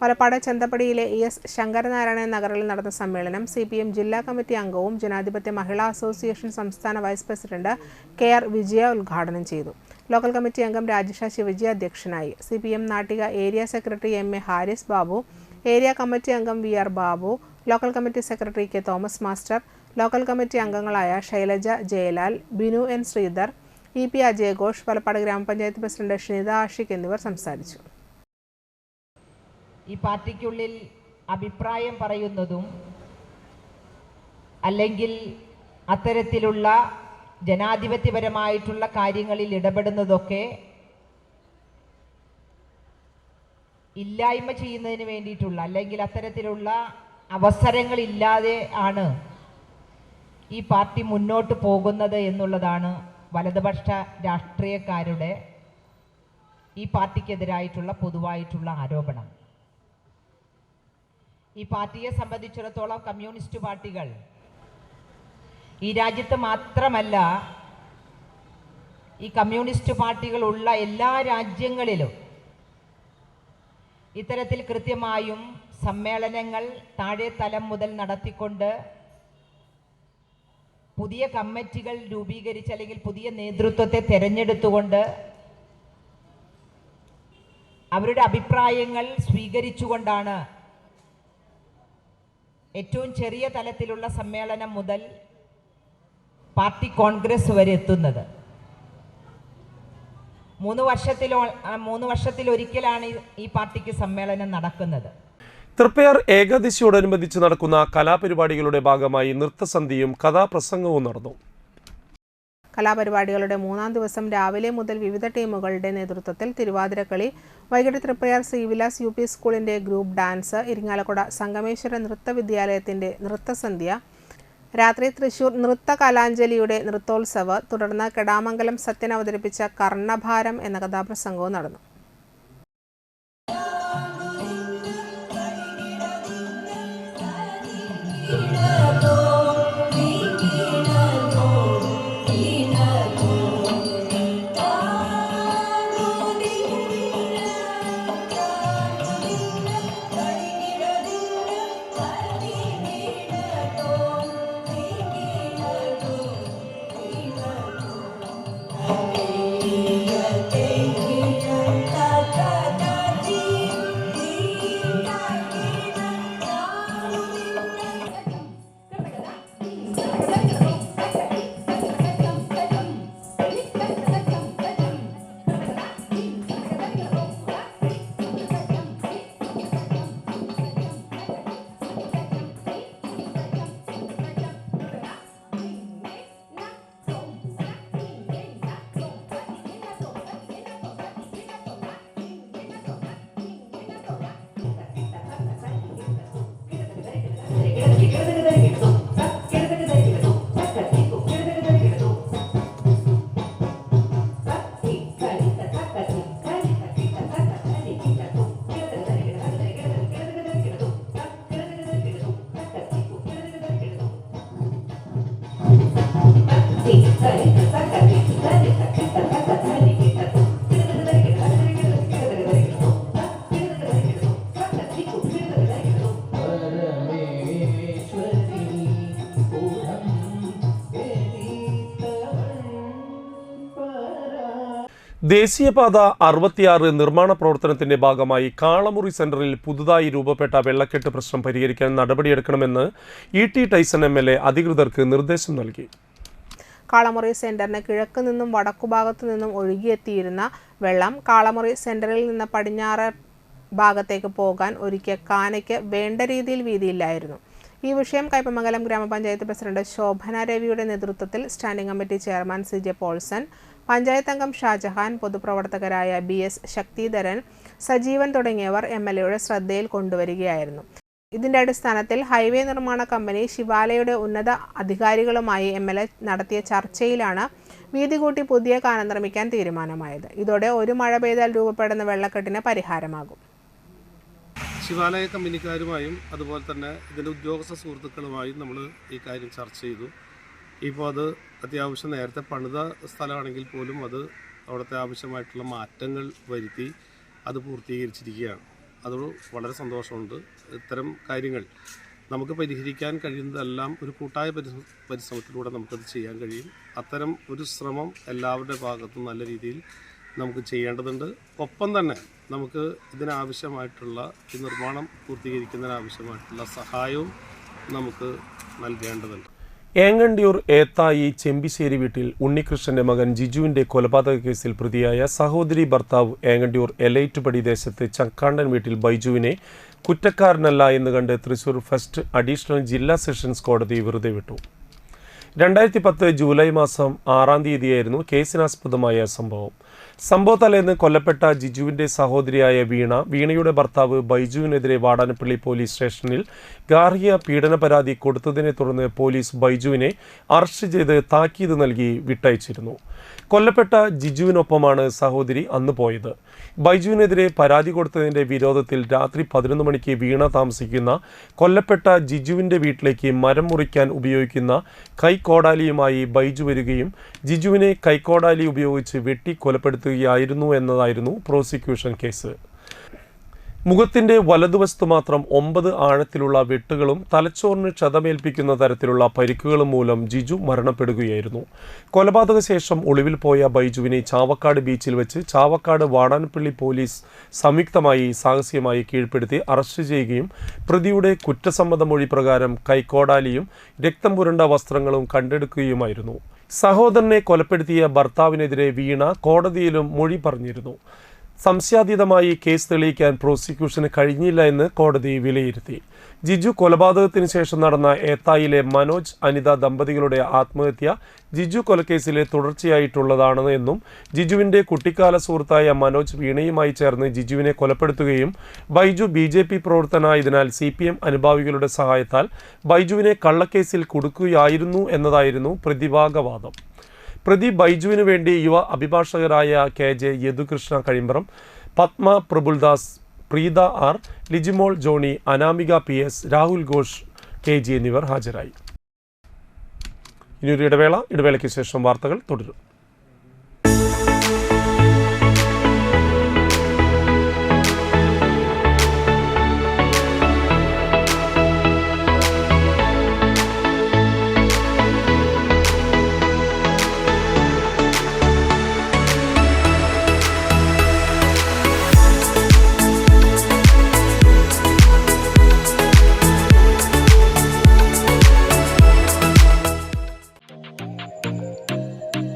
വലപ്പാട് ചന്തപ്പടിയിലെ ES ശങ്കരനാരായണൻ നഗറിൽ നടന്ന സമ്മേളനം CPM ജില്ലാ കമ്മിറ്റി അംഗവും ജനാധിപത്യ മഹിളാ അസോസിയേഷൻ സംസ്ഥാന വൈസ് പ്രസിഡന്റ് KR വിജയ ഉദ്ഘാടനം ചെയ്തു. ലോക്കൽ കമ്മിറ്റി അംഗം രാജേഷ ശിവജി അധ്യക്ഷനായി. CPM Nattika area secretary MA Haris Babu, area committee അംഗം VR Babu, local committee secretary K Thomas master, local committee അംഗങ്ങളായ ശൈലജ ജയലാൽ, ബിനു N ശ്രീധർ, EP അജയഘോഷ്, വലപ്പാട് ഗ്രാമപഞ്ചായത്ത് പ്രസിഡന്റ് ഷ്നിത ആഷിഖ് എന്നിവർ സംസാരിച്ചു. ഈ പാർട്ടിക്കുള്ളിൽ അഭിപ്രായം പറയുന്നതും അല്ലെങ്കിൽ അത്തരത്തിലുള്ള ജനാധിപത്യപരമായിട്ടുള്ള കാര്യങ്ങളിൽ ഇടപെടുന്നതൊക്കെ ഇല്ലായ്മ ചെയ്യുന്നതിന് വേണ്ടിയിട്ടുള്ള അല്ലെങ്കിൽ അത്തരത്തിലുള്ള അവസരങ്ങളില്ലാതെ ആണ് ഈ പാർട്ടി മുന്നോട്ട് പോകുന്നത് എന്നുള്ളതാണ് വലതുപക്ഷ രാഷ്ട്രീയക്കാരുടെ ഈ പാർട്ടിക്കെതിരായിട്ടുള്ള പൊതുവായിട്ടുള്ള ആരോപണം. ഈ പാർട്ടിയെ സംബന്ധിച്ചിടത്തോളം കമ്മ്യൂണിസ്റ്റ് പാർട്ടികൾ ഈ രാജ്യത്ത് മാത്രമല്ല, ഈ കമ്മ്യൂണിസ്റ്റ് പാർട്ടികളുള്ള എല്ലാ രാജ്യങ്ങളിലും ഇത്തരത്തിൽ കൃത്യമായും സമ്മേളനങ്ങൾ താഴെ തലം മുതൽ നടത്തിക്കൊണ്ട് പുതിയ കമ്മിറ്റികൾ രൂപീകരിച്ച് അല്ലെങ്കിൽ പുതിയ നേതൃത്വത്തെ തെരഞ്ഞെടുത്തുകൊണ്ട് അവരുടെ അഭിപ്രായങ്ങൾ സ്വീകരിച്ചുകൊണ്ടാണ് ഏറ്റവും ചെറിയ തലത്തിലുള്ള സമ്മേളനം മുതൽ പാർട്ടി കോൺഗ്രസ് വരെ എത്തുന്നത്. മൂന്ന് വർഷത്തിലൊരിക്കലാണ് ഈ പാർട്ടിക്ക് സമ്മേളനം നടക്കുന്നത്. തൃപ്പയാർ ഏകാദശിയോടനുബന്ധിച്ച് നടക്കുന്ന കലാപരിപാടികളുടെ ഭാഗമായി നൃത്തസന്ധ്യയും കഥാപ്രസംഗവും നടന്നു. കലാപരിപാടികളുടെ മൂന്നാം ദിവസം രാവിലെ മുതൽ വിവിധ ടീമുകളുടെ നേതൃത്വത്തിൽ തിരുവാതിരക്കളി, വൈകിട്ട് തൃപ്പയാർ സി വിലാസ് UP സ്കൂളിൻ്റെ ഗ്രൂപ്പ് ഡാൻസ്, ഇരിങ്ങാലക്കുട സംഗമേശ്വര നൃത്ത വിദ്യാലയത്തിൻ്റെ നൃത്തസന്ധ്യ, രാത്രി തൃശൂർ നൃത്ത കലാഞ്ജലിയുടെ നൃത്തോത്സവ്, തുടർന്ന് കെടാമംഗലം സത്യൻ അവതരിപ്പിച്ച കർണഭാരം എന്ന കഥാപ്രസംഗവും നടന്നു. ദേശീയപാത 66 നിർമ്മാണ പ്രവർത്തനത്തിന്റെ ഭാഗമായി കാളമുറി സെന്ററിൽ പുതുതായി രൂപപ്പെട്ട വെള്ളക്കെട്ട് പ്രശ്നം പരിഹരിക്കാൻ നടപടിയെടുക്കണമെന്ന് ET ടൈസൺ MLA അധികൃതർക്ക് നിർദ്ദേശം നൽകി. കാളമുറി സെന്ററിന് കിഴക്ക് നിന്നും വടക്കുഭാഗത്തു നിന്നും ഒഴുകിയെത്തിയിരുന്ന വെള്ളം കാളമുറി സെന്ററിൽ നിന്ന് പടിഞ്ഞാറ് ഭാഗത്തേക്ക് പോകാൻ ഒരുക്കിയ കാനയ്ക്ക് വേണ്ട രീതിയിൽ വീതിയില്ലായിരുന്നു. ഈ വിഷയം കയ്പമംഗലം ഗ്രാമപഞ്ചായത്ത് പ്രസിഡന്റ് ശോഭന രവിയുടെ നേതൃത്വത്തിൽ standing committee chairman CJ Paulson, panchayat അംഗം ഷാജഹാൻ, പൊതുപ്രവർത്തകരായ BS ശക്തിധരൻ, സജീവൻ തുടങ്ങിയവർ MLAയുടെ ശ്രദ്ധയിൽ കൊണ്ടുവരികയായിരുന്നു. ഇതിന്റെ അടിസ്ഥാനത്തിൽ ഹൈവേ നിർമ്മാണ കമ്പനി ശിവാലയുടെ ഉന്നത അധികാരികളുമായി MLA നടത്തിയ ചർച്ചയിലാണ് വീതി കൂട്ടി പുതിയ കാന നിർമ്മിക്കാൻ തീരുമാനമായത്. ഇതോടെ ഒരു മഴ പെയ്താൽ രൂപപ്പെടുന്ന വെള്ളക്കെട്ടിന് പരിഹാരമാകും. ശിവാലയ കമ്പനിക്കാരുമായും അതുപോലെ തന്നെ ഇതിൻ്റെ ഉദ്യോഗസ്ഥ സുഹൃത്തുക്കളുമായും നമ്മൾ ഈ കാര്യം ചർച്ച ചെയ്തു. ഇപ്പോൾ അത് അത്യാവശ്യം നേരത്തെ പണിത സ്ഥലമാണെങ്കിൽ പോലും അത് അവിടുത്തെ ആവശ്യമായിട്ടുള്ള മാറ്റങ്ങൾ വരുത്തി അത് പൂർത്തീകരിച്ചിരിക്കുകയാണ്. അത് വളരെ സന്തോഷമുണ്ട്. ഇത്തരം കാര്യങ്ങൾ നമുക്ക് പരിഹരിക്കാൻ കഴിയുന്നതെല്ലാം ഒരു കൂട്ടായ പരിശ്രമത്തിലൂടെ നമുക്കത് ചെയ്യാൻ കഴിയും. അത്തരം ഒരു ശ്രമം എല്ലാവരുടെ ഭാഗത്തും നല്ല രീതിയിൽ നമുക്ക് ചെയ്യേണ്ടതുണ്ട്. ഒപ്പം തന്നെ നമുക്ക് ഇതിനാവശ്യമായിട്ടുള്ള ഈ നിർമ്മാണം പൂർത്തീകരിക്കുന്നതിനാവശ്യമായിട്ടുള്ള സഹായവും നമുക്ക് നൽകേണ്ടതുണ്ട്. ഏങ്ങണ്ടിയൂർ ഏത്തായി ചെമ്പിശ്ശേരി വീട്ടിൽ ഉണ്ണികൃഷ്ണന്റെ മകൻ ജിജുവിന്റെ കൊലപാതക കേസിൽ പ്രതിയായ സഹോദരി ഭർത്താവ് ഏങ്ങണ്ടിയൂർ എലൈറ്റുപടി ദേശത്ത് ചക്കാണ്ടൻ വീട്ടിൽ ബൈജുവിനെ കുറ്റക്കാരനല്ല എന്ന് കണ്ട് തൃശൂർ ഫസ്റ്റ് അഡീഷണൽ ജില്ലാ സെഷൻസ് കോടതി വെറുതെ വിട്ടു. 2010 ജൂലൈ മാസം 6-ാം തീയതിയായിരുന്നു കേസിനാസ്പദമായ സംഭവം. സംഭവത്തലേന്ന് കൊല്ലപ്പെട്ട ജിജുവിൻ്റെ സഹോദരിയായ വീണയുടെ ഭർത്താവ് ബൈജുവിനെതിരെ വാടാനപ്പള്ളി പോലീസ് സ്റ്റേഷനിൽ ഗാർഹിക പീഡന പരാതി കൊടുത്തതിനെ തുടർന്ന് പോലീസ് ബൈജുവിനെ അറസ്റ്റ് ചെയ്ത് താക്കീത് നൽകി വിട്ടയച്ചിരുന്നു. കൊല്ലപ്പെട്ട ജിജുവിനൊപ്പമാണ് സഹോദരി അന്ന് പോയത്. ബൈജുവിനെതിരെ പരാതി കൊടുത്തതിൻ്റെ വിരോധത്തിൽ രാത്രി 11 മണിക്ക് വീണ താമസിക്കുന്ന കൊല്ലപ്പെട്ട ജിജുവിൻ്റെ വീട്ടിലേക്ക് മരം മുറിക്കാൻ ഉപയോഗിക്കുന്ന കൈക്കോടാലിയുമായി ബൈജു വരികയും ജിജുവിനെ കൈക്കോടാലി ഉപയോഗിച്ച് വെട്ടി കൊലപ്പെടുത്തുകയായിരുന്നു എന്നതായിരുന്നു പ്രോസിക്യൂഷൻ കേസ്. മുഖത്തിന്റെ വലതുവശത്ത് മാത്രം 9 ആഴത്തിലുള്ള വെട്ടുകളും തലച്ചോറിന് ക്ഷതമേൽപ്പിക്കുന്ന തരത്തിലുള്ള പരിക്കുകളും മൂലം ജിജു മരണപ്പെടുകയായിരുന്നു. കൊലപാതക ശേഷം ഒളിവിൽ പോയ ബൈജുവിനെ ചാവക്കാട് ബീച്ചിൽ വെച്ച് ചാവക്കാട് വാടാനപ്പള്ളി പോലീസ് സംയുക്തമായി സാഹസികമായി കീഴ്പ്പെടുത്തി അറസ്റ്റ് ചെയ്യുകയും പ്രതിയുടെ കുറ്റസമ്മത മൊഴി പ്രകാരം കൈക്കോടാലിയും രക്തം പുരണ്ട വസ്ത്രങ്ങളും കണ്ടെടുക്കുകയുമായിരുന്നു. സഹോദരനെ കൊലപ്പെടുത്തിയ ഭർത്താവിനെതിരെ വീണ കോടതിയിലും മൊഴി പറഞ്ഞിരുന്നു. സംശയാതീതമായി കേസ് തെളിയിക്കാൻ പ്രോസിക്യൂഷന് കഴിഞ്ഞില്ല എന്ന് കോടതി വിലയിരുത്തി. ജിജു കൊലപാതകത്തിന് ശേഷം നടന്ന ഏത്തായിലെ മനോജ് അനിത ദമ്പതികളുടെ ആത്മഹത്യ ജിജു കൊലക്കേസിലെ തുടർച്ചയായിട്ടുള്ളതാണ് എന്നും ജിജുവിൻ്റെ കുട്ടിക്കാല സുഹൃത്തായ മനോജ് വീണയുമായി ചേർന്ന് ജിജുവിനെ കൊലപ്പെടുത്തുകയും ബൈജു BJP പ്രവർത്തനായതിനാൽ CPM അനുഭാവികളുടെ സഹായത്താൽ ബൈജുവിനെ കള്ളക്കേസിൽ കുടുക്കുകയായിരുന്നു എന്നതായിരുന്നു പ്രതിഭാഗവാദം. പ്രതി ബൈജുവിനു വേണ്ടി യുവ അഭിഭാഷകരായ KJ Yadukrishna Kazhimbram, Padma Prabuldas, Preetha R, Lijimol Johny, Anamika PS, Rahul Ghosh KG എന്നിവർ ഹാജരായി. ഇനിയൊരു ഇടവേളയ്ക്ക് ശേഷം വാർത്തകൾ തുടരും.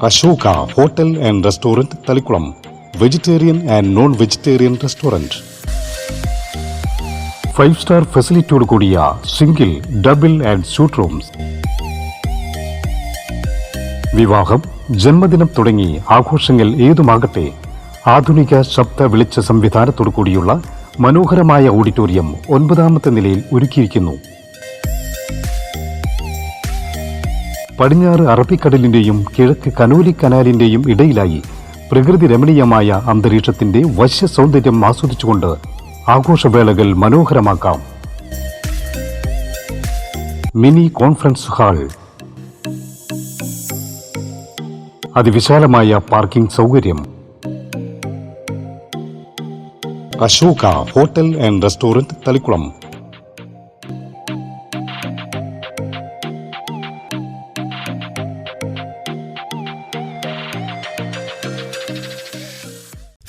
Ashoka Hotel and Restaurant, Talikulam. Vegetarian and non-vegetarian restaurant. 5-star facility കൂടിയ single, double and suite rooms. വിവാഹം, ജന്മദിനം തുടങ്ങി ആഘോഷങ്ങൾ ഏതുമാകട്ടെ, ആധുനിക ശബ്ദ വെളിച്ച സംവിധാനത്തോടു കൂടിയുള്ള മനോഹരമായ ഓഡിറ്റോറിയം 9ാമത്തെ നിലയിൽ ഒരുക്കിയിരിക്കുന്നു. പടിഞ്ഞാറ് അറബിക്കടലിന്റെയും കിഴക്ക് കനോലി കനാലിന്റെയും ഇടയിലായി പ്രകൃതി രമണീയമായ അന്തരീക്ഷത്തിന്റെ വശ്യ സൗന്ദര്യം ആസ്വദിച്ചുകൊണ്ട് ആഘോഷവേളകൾ മനോഹരമാക്കാം. മിനി കോൺഫറൻസ് ഹാൾ, അതിവിശാലമായ പാർക്കിംഗ് സൗകര്യം. Ashoka hotel and restaurant, Thalikulam.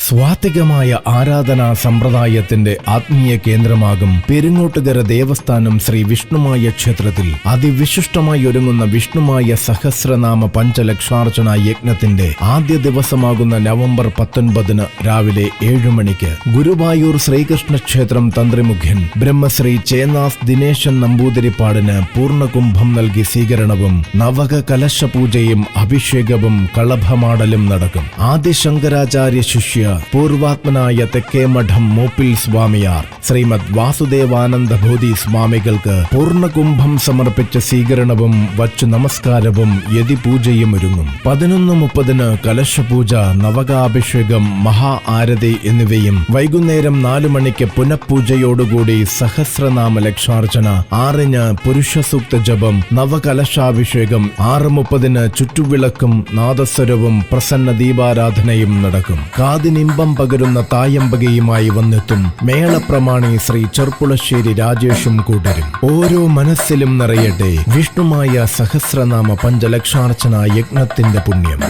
സ്വാത്വികമായ ആരാധനാ സമ്പ്രദായത്തിന്റെ ആത്മീയ കേന്ദ്രമാകും പെരിങ്ങോട്ടുകര ദേവസ്ഥാനം ശ്രീ വിഷ്ണുമായ ക്ഷേത്രത്തിൽ അതിവിശിഷ്ടമായി ഒരുങ്ങുന്ന വിഷ്ണുമായ സഹസ്രനാമ പഞ്ചലക്ഷാർച്ചന യജ്ഞത്തിന്റെ ആദ്യ ദിവസമാകുന്ന നവംബർ 19 രാവിലെ 7 മണിക്ക് ഗുരുവായൂർ ശ്രീകൃഷ്ണ ക്ഷേത്രം തന്ത്രിമുഖ്യൻ ബ്രഹ്മശ്രീ ചേന്നാസ് ദിനേശൻ നമ്പൂതിരിപ്പാടിന് പൂർണ്ണകുംഭം നൽകി സ്വീകരണവും നവക കലശ പൂജയും അഭിഷേകവും കളഭമാടലും നടക്കും. ആദി ശങ്കരാചാര്യ ശിഷ്യ പൂർവാത്മനായ തെക്കേമഠം മൂപ്പിൽ സ്വാമിയാർ ശ്രീമദ് വാസുദേവാനന്ദ ഭൂതി സ്വാമികൾക്ക് പൂർണ്ണകുംഭം സമർപ്പിച്ച സ്വീകരണവും വച്ചു നമസ്കാരവും യതിപൂജയും ഒരുങ്ങും. 11:30 കലശപൂജ, നവകാഭിഷേകം, മഹാ ആരതി എന്നിവയും വൈകുന്നേരം 4 മണിക്ക് പുനഃപൂജയോടുകൂടി സഹസ്രനാമ ലക്ഷാർച്ചന, 6 പുരുഷസൂക്ത ജപം, നവകലശാഭിഷേകം, 6:30 ചുറ്റുവിളക്കും നാദസ്വരവും പ്രസന്ന ദീപാരാധനയും നടക്കും. കാതിനിമ്പം പകരുന്ന തായമ്പകയുമായി വന്നെത്തും മേളപ്രമാണി ശ്രീ ചെർപ്പുളശ്ശേരി രാജേഷും കൂട്ടരും. ഓരോ മനസ്സിലും നിറയട്ടെ വിഷ്ണുമായ സഹസ്രനാമ പഞ്ചലക്ഷാർച്ചന യജ്ഞത്തിന്റെ പുണ്യം.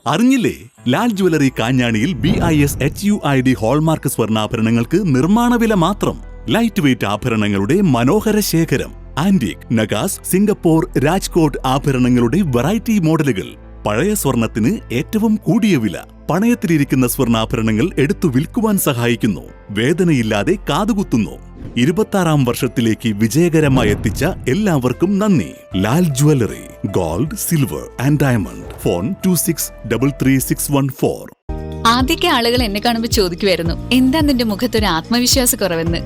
അറിഞ്ഞില്ലേ? ലാൽ ജ്വല്ലറി കാഞ്ഞാണിയിൽ BIS HUID ഹോൾമാർക്ക് സ്വർണ്ണാഭരണങ്ങൾക്ക് നിർമ്മാണ വില മാത്രം. ലൈറ്റ് വെയ്റ്റ് ആഭരണങ്ങളുടെ മനോഹര ശേഖരം, ആന്റിക്, നഗാസ്, സിംഗപ്പൂർ, രാജ്കോട്ട് ആഭരണങ്ങളുടെ വെറൈറ്റി മോഡലുകൾ. പഴയ സ്വർണത്തിന് ഏറ്റവും കൂടിയ വില. പണയത്തിലിരിക്കുന്ന സ്വർണ്ണാഭരണങ്ങൾ എടുത്തു വിൽക്കുവാൻ സഹായിക്കുന്നു. വേദനയില്ലാതെ കാതുകുത്തുന്നു. 26ാം വർഷത്തിലേക്ക് വിജയകരമായി എത്തിച്ച എല്ലാവർക്കും നന്ദി. Lal jewellery, gold, silver and diamond. Phone 26336114. ആദ്യമൊക്കെ ആളുകൾ എന്നെ കാണുമ്പോൾ ചോദിക്കുമായിരുന്നു, എന്താ നിന്റെ മുഖത്തൊരു ആത്മവിശ്വാസ കുറവെന്ന്.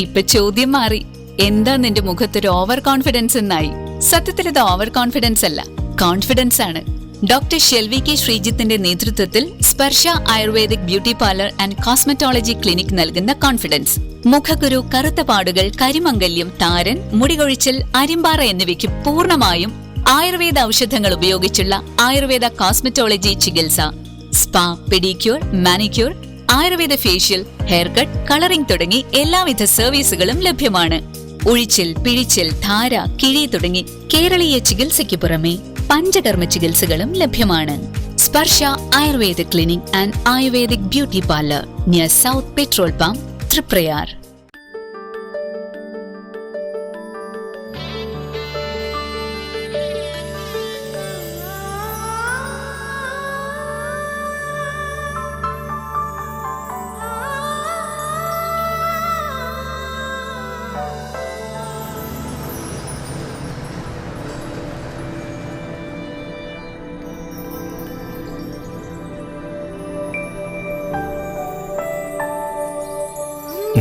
ഇപ്പൊ ചോദ്യം മാറി, എന്താ നിന്റെ മുഖത്തൊരു ഓവർ കോൺഫിഡൻസ് എന്നായി. സത്യത്തിൽ ഇത് ഓവർ കോൺഫിഡൻസ് അല്ല, കോൺഫിഡൻസ് ആണ്. ഡോക്ടർ ഷെൽവി കെ ശ്രീജിത്തിന്റെ നേതൃത്വത്തിൽ Sparsha ayurvedic beauty parlour and cosmetology clinic നൽകുന്ന കോൺഫിഡൻസ്. മുഖക്കുരു, കറുത്ത പാടുകൾ, കരിമംഗല്യം, താരൻ, മുടികൊഴിച്ചിൽ, അരിമ്പാറ എന്നിവയ്ക്ക് പൂർണ്ണമായും ആയുർവേദ ഔഷധങ്ങൾ ഉപയോഗിച്ചുള്ള ആയുർവേദ കോസ്മെറ്റോളജി ചികിത്സ. Spa, pedicure, manicure, Ayurveda facial, hair cut, colouring തുടങ്ങി എല്ലാവിധ സർവീസുകളും ലഭ്യമാണ്. ഉഴിച്ചിൽ, പിഴിച്ചിൽ, ധാര, കിഴി തുടങ്ങി കേരളീയ ചികിത്സയ്ക്ക് പുറമെ പഞ്ചകർമ്മ ചികിത്സകളും ലഭ്യമാണ്. Sparsha Ayurveda clinic and ayurvedic beauty parlour near south petrol pump, Triprayar.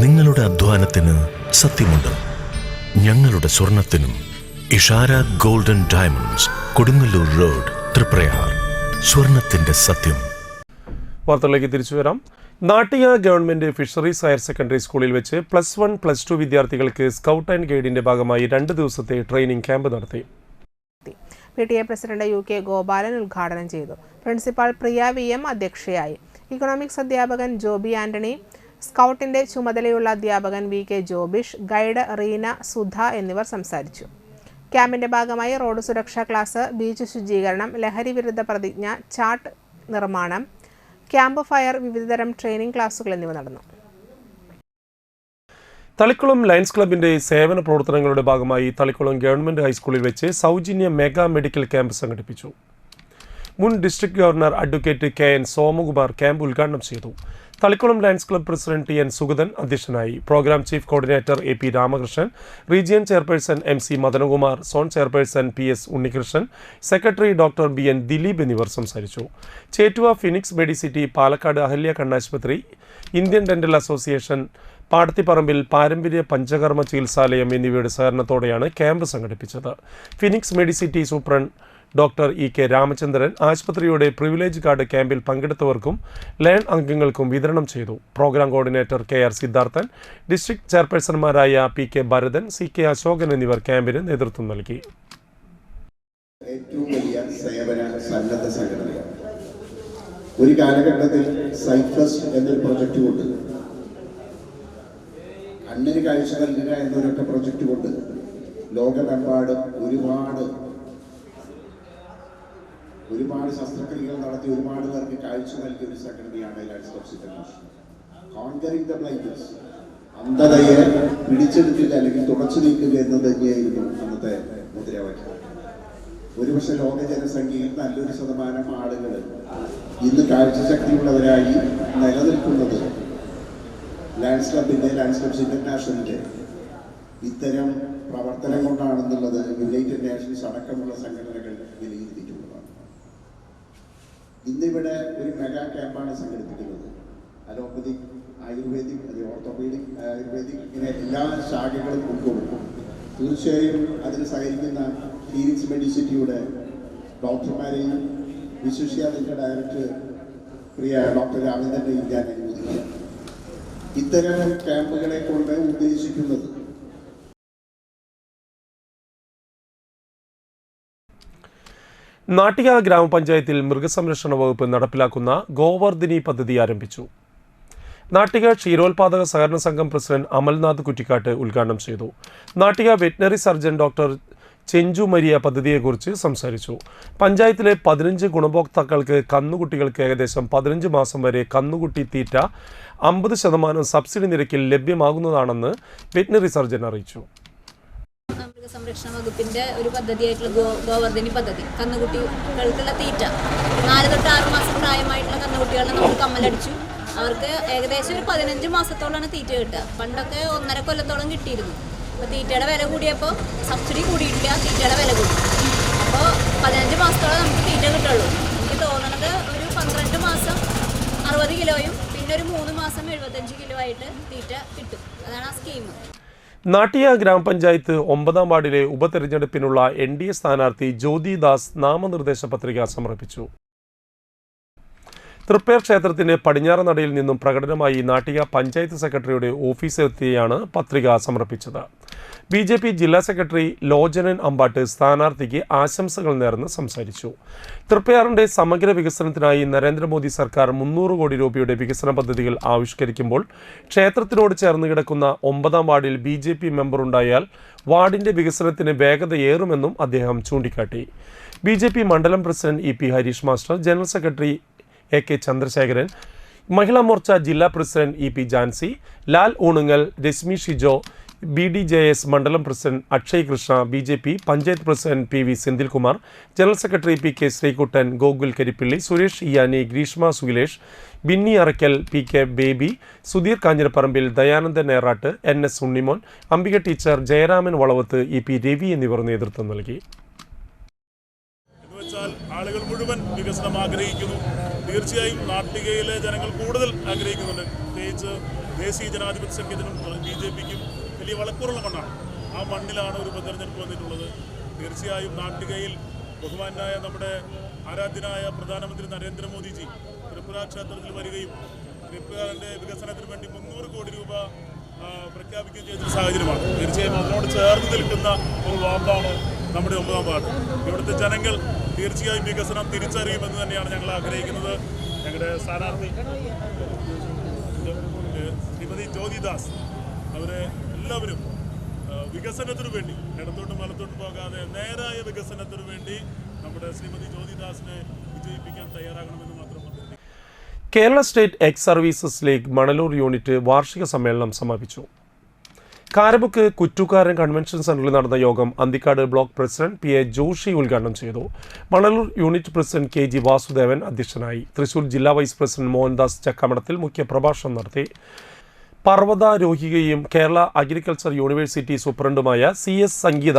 നിങ്ങളുടെ അധ്വാനത്തിന് സത്യമുണ്ട്. ഞങ്ങളുടെ സ്വർണത്തിനും. Ishara golden diamonds, Kodungallur road, Triprayar. സ്വർണത്തിന്റെ സത്യം. വാർത്തകളിലേക്ക് തിരിച്ചു വരാം. Nattika government fisheries higher secondary സ്കൂളിൽ വെച്ച് +1, +2 വിദ്യാർത്ഥികൾക്ക് സ്കൗട്ട് ആൻഡ് ഗൈഡിന്റെ ഭാഗമായി 2 ദിവസത്തെ ട്രെയിനിംഗ് ക്യാമ്പ് നടത്തി. PTA പ്രസിഡന്റ് UK ഗോപാലൻ ഉദ്ഘാടനം ചെയ്തു. പ്രിൻസിപ്പാൾ പ്രിയ VM അധ്യക്ഷയായി. ഇക്കണോമിക്സ് അധ്യാപകൻ ജോബി ആന്റണി, സ്കൗട്ടിന്റെ ചുമതലയുള്ള അധ്യാപകൻ VK ജോബിഷ്, ഗൈഡ് റീന, സുധ എന്നിവർ സംസാരിച്ചു. ക്യാമ്പിന്റെ ഭാഗമായി റോഡ് സുരക്ഷാ ക്ലാസ്, ബീച്ച് ശുചീകരണം, ലഹരി വിരുദ്ധ പ്രതിജ്ഞ, ചാർട്ട് നിർമ്മാണം, ക്യാമ്പ് ഫയർ, വിവിധതരം ട്രെയിനിംഗ് ക്ലാസുകൾ എന്നിവ നടന്നു. തളിക്കുളം ലയൺസ് ക്ലബിന്റെ സേവന പ്രവർത്തനങ്ങളുടെ ഭാഗമായി തളിക്കുളം ഗവൺമെന്റ് ഹൈസ്കൂളിൽ വെച്ച് സൗജന്യ മെഗാ മെഡിക്കൽ ക്യാമ്പ് സംഘടിപ്പിച്ചു. മുൻ district governor advocate KN Somakumar camp ഉദ്ഘാടനം ചെയ്തു. Thalikulam lions club president TN Sugathan അധ്യക്ഷനായി. Programme chief coordinator AP Ramakrishnan, region chairperson MC Madanakumar, zone chairperson PS Unnikrishnan, secretary doctor BN Dileep എന്നിവർ സംസാരിച്ചു. ചേറ്റുവ ഫിനിക്സ് മെഡിസിറ്റി, പാലക്കാട് അഹല്യ കണ്ണാശുപത്രി, ഇന്ത്യൻ ഡെന്റൽ അസോസിയേഷൻ, പാടത്തിപ്പറമ്പിൽ പാരമ്പര്യ പഞ്ചകർമ്മ ചികിത്സാലയം എന്നിവയുടെ സഹകരണത്തോടെയാണ് ക്യാമ്പ് സംഘടിപ്പിച്ചത്. Phoenix Medicity superintendent doctor EK Ramachandran ആശുപത്രിയുടെ പ്രിവിലേജ് കാർഡ് ക്യാമ്പിൽ പങ്കെടുത്തവർക്കും ലയൺ അംഗങ്ങൾക്കും വിതരണം ചെയ്തു. Programme coordinator KR Siddharthan, district ചെയർപേഴ്സൺമാരായ PK ഭരതൻ, CK അശോകൻ എന്നിവർ ക്യാമ്പിന് നേതൃത്വം നൽകി. ഏറ്റവും വലിയ സേവന സന്നദ്ധ സംഘടനയാണ്. ഒരു കാലഘട്ടത്തിൽ സൈഫസ് എന്നൊരു പ്രൊജക്റ്റ് കൊണ്ട്, കണ്ണിന് കാഴ്ച നൽകുക എന്നൊരൊറ്റ പ്രൊജക്റ്റ് കൊണ്ട് ലോകമെമ്പാടും ഒരുപാട് ശസ്ത്രക്രിയകൾ നടത്തി ഒരുപാട് പേർക്ക് കാഴ്ച നൽകിയ ഒരു സംഘടനയാണ് Lions Clubs International. Conquering the blindness, അന്ധതയെ പിടിച്ചെടുക്കുക അല്ലെങ്കിൽ തുടച്ചു നീക്കുക എന്ന് തന്നെയായിരുന്നു അന്നത്തെ മുദ്രാവാക്യം. ഒരുപക്ഷെ ലോക ജനസംഖ്യയിൽ നല്ലൊരു ശതമാനം ആളുകൾ ഇന്ന് കാഴ്ചശക്തിയുള്ളവരായി നിലനിൽക്കുന്നത് ലയൺസ് ക്ലബിന്റെ, ലയൺസ് ക്ലബ്സ് ഇന്റർനാഷണലിന്റെ ഇത്തരം പ്രവർത്തനം കൊണ്ടാണെന്നുള്ളത് യുണൈറ്റഡ് നേഷൻസ് അടക്കമുള്ള സംഘടനകൾ വിലയിരുത്തിയിട്ടുള്ളതാണ്. ഇന്നിവിടെ ഒരു മെഗാ ക്യാമ്പാണ് സംഘടിപ്പിക്കുന്നത്. അലോപ്പതിക്, ആയുർവേദിക്, ഓർത്തോപീഡിക്, ആയുർവേദിക്, ഇങ്ങനെ എല്ലാ ശാഖകളും ഉൾക്കൊള്ളും. തീർച്ചയായും അതിന് സഹകരിക്കുന്ന ഫീനിക്സ് മെഡിസിറ്റിയുടെ ഡോക്ടർമാരെയും വിശിഷ്യ അതിൻ്റെ ഡയറക്ടർ പ്രിയ ഡോക്ടർ രാമചന്ദ്രനെയും ഞാൻ അനുമോദിക്കുകയാണ്. ഇത്തരം ക്യാമ്പുകളെ കൊണ്ട് ഉദ്ദേശിക്കുന്നത് നാട്ടിക ഗ്രാമപഞ്ചായത്തിൽ മൃഗസംരക്ഷണ വകുപ്പ് നടപ്പിലാക്കുന്ന ഗോവർദ്ധിനി പദ്ധതി ആരംഭിച്ചു. നാട്ടിക ക്ഷീരോത്പാദക സഹകരണ സംഘം പ്രസിഡന്റ് അമൽനാഥ് കുറ്റിക്കാട്ട് ഉദ്ഘാടനം ചെയ്തു. Nattika veterinary surgeon doctor Chenchu Maria പദ്ധതിയെക്കുറിച്ച് സംസാരിച്ചു. പഞ്ചായത്തിലെ 15 ഗുണഭോക്താക്കൾക്ക് കന്നുകുട്ടികൾക്ക് ഏകദേശം 15 മാസം വരെ കന്നുകുട്ടി തീറ്റ 50% സബ്സിഡി നിരക്കിൽ ലഭ്യമാകുന്നതാണെന്ന് വെറ്റിനറി സർജൻ അറിയിച്ചു. മൃഗസംരക്ഷണ വകുപ്പിന്റെ ഒരു പദ്ധതിയായിട്ടുള്ള ഗോവർദ്ധിനി പദ്ധതി, കന്നുകുട്ടികൾക്കുള്ള തീറ്റ 4 തൊട്ട് 6 മാസം പ്രായമായിട്ടുള്ള കന്നുകുട്ടികളെ നമ്മൾ കമ്മലടിച്ചു. അവർക്ക് ഏകദേശം ഒരു 15 മാസത്തോളമാണ് തീറ്റ കിട്ടുക. പണ്ടൊക്കെ 1.5 കൊല്ലത്തോളം കിട്ടിയിരുന്നു. അപ്പോൾ തീറ്റയുടെ വില കൂടിയപ്പോൾ സബ്സിഡി കൂടിയിട്ടില്ല, തീറ്റയുടെ വില കൂടി. അപ്പോൾ 15 മാസത്തോളം നമുക്ക് തീറ്റ കിട്ടുള്ളൂ. എനിക്ക് തോന്നുന്നത് ഒരു 12 മാസം 60 കിലോയും പിന്നെ ഒരു 3 മാസം 75 കിലോ ആയിട്ട് തീറ്റ കിട്ടും. അതാണ് ആ സ്കീം. നാട്ടിയ ഗ്രാമപഞ്ചായത്ത് 9ാം വാർഡിലെ ഉപതെരഞ്ഞെടുപ്പിനുള്ള NDA സ്ഥാനാർത്ഥി ജ്യോതി ദാസ് നാമനിർദ്ദേശ പത്രിക സമർപ്പിച്ചു. തൃപ്പേർ ക്ഷേത്രത്തിന്റെ പടിഞ്ഞാറ് നടയിൽ നിന്നും പ്രകടനമായി നാട്ടിക പഞ്ചായത്ത് സെക്രട്ടറിയുടെ ഓഫീസിലെത്തിയാണ് പത്രിക സമർപ്പിച്ചത്. BJP ജില്ലാ സെക്രട്ടറി ലോചനൻ അമ്പാട്ട് സ്ഥാനാർത്ഥിക്ക് ആശംസകൾ നേർന്ന് സംസാരിച്ചു. തൃപ്പയാറിന്റെ സമഗ്ര വികസനത്തിനായി നരേന്ദ്രമോദി സർക്കാർ 300 കോടി രൂപയുടെ വികസന പദ്ധതികൾ ആവിഷ്കരിക്കുമ്പോൾ ക്ഷേത്രത്തിനോട് ചേർന്ന് കിടക്കുന്ന 9ാം വാർഡിൽ BJP മെമ്പറുണ്ടായാൽ വാർഡിന്റെ വികസനത്തിന് വേഗതയേറുമെന്നും അദ്ദേഹം ചൂണ്ടിക്കാട്ടി. BJP മണ്ഡലം president EP Harish master, general secretary AK Chandrasekharan, Mahila Morcha ജില്ലാ president EP Jansi, Lal Oonungal, Reshmi Shijo, BDJS മണ്ഡലം president Akshay Krishna, BJP panchayat president PV Senthilkumar, general secretary PK Sreekuttan, Gokul Karippilly, Suresh Iyani, Greeshma Sugilesh, Binny Arakkal, PK Baby, Sudheer Kanjirapparambil, Dayanandan Nerattu, NS Unnimon, Ambika teacher, Jayaraman Valavath, EP Ravi എന്നിവർ നേതൃത്വം നൽകി. ആളുകൾ മുഴുവൻ വികസനം ആഗ്രഹിക്കുന്നു. തീർച്ചയായും നാട്ടികയിലെ ജനങ്ങൾ കൂടുതൽ ആഗ്രഹിക്കുന്നുണ്ട്. പ്രത്യേകിച്ച് ദേശീയ ജനാധിപത്യ സഖ്യത്തിനും BJPക്കും വലിയ വളക്കൂറുള്ള മണ്ണാണ്. ആ മണ്ണിലാണ് ഒരു ഉപതെരഞ്ഞെടുപ്പ് വന്നിട്ടുള്ളത്. തീർച്ചയായും നാട്ടികയിൽ ബഹുമാനായ നമ്മുടെ ആരാധ്യനായ പ്രധാനമന്ത്രി നരേന്ദ്രമോദിജി ത്രിപുര ക്ഷേത്രത്തിൽ വരികയും ത്രിപുരയുടെ വികസനത്തിന് വേണ്ടി 300 കോടി രൂപ പ്രഖ്യാപിക്കുകയും ചെയ്തൊരു സാഹചര്യമാണ്. തീർച്ചയായും അതിനോട് ചേർന്ന് നിൽക്കുന്ന ഒരു വാർഡാണ് നമ്മുടെ 9ാം വാർഡ്. ഇവിടുത്തെ ജനങ്ങൾ തീർച്ചയായും വികസനം തിരിച്ചറിയുമെന്ന് തന്നെയാണ് ഞങ്ങൾ ആഗ്രഹിക്കുന്നത്. ഞങ്ങളുടെ സ്ഥാനാർത്ഥി ശ്രീമതി ജ്യോതി ദാസ്, അവരെ എല്ലാവരും വികസനത്തിനു വേണ്ടി ഇടത്തോട്ടും വലത്തോട്ടും പോകാതെ നേരായ വികസനത്തിനു വേണ്ടി നമ്മുടെ ശ്രീമതി ജ്യോതി ദാസിനെ വിജയിപ്പിക്കാൻ തയ്യാറാകണമെന്ന് മാത്രം പറഞ്ഞു. Kerala state ex services league Manalur unit വാർഷിക സമ്മേളനം സമാപിച്ചു. കാരമുക്ക് കുറ്റുകാരൻ കൺവെൻഷൻ സെന്ററിൽ നടന്ന യോഗം Anthikad block president PA Joshy ഉദ്ഘാടനം ചെയ്തു. Manalur unit president KG Vasudevan അധ്യക്ഷനായി. തൃശൂർ ജില്ലാ വൈസ് പ്രസിഡന്റ് മോഹൻദാസ് ചക്കമടത്തിൽ മുഖ്യപ്രഭാഷണം നടത്തി. പർവ്വതാരോഹികയും കേരള അഗ്രികൾച്ചർ യൂണിവേഴ്സിറ്റി സൂപ്രണ്ടുമായ CS സംഗീത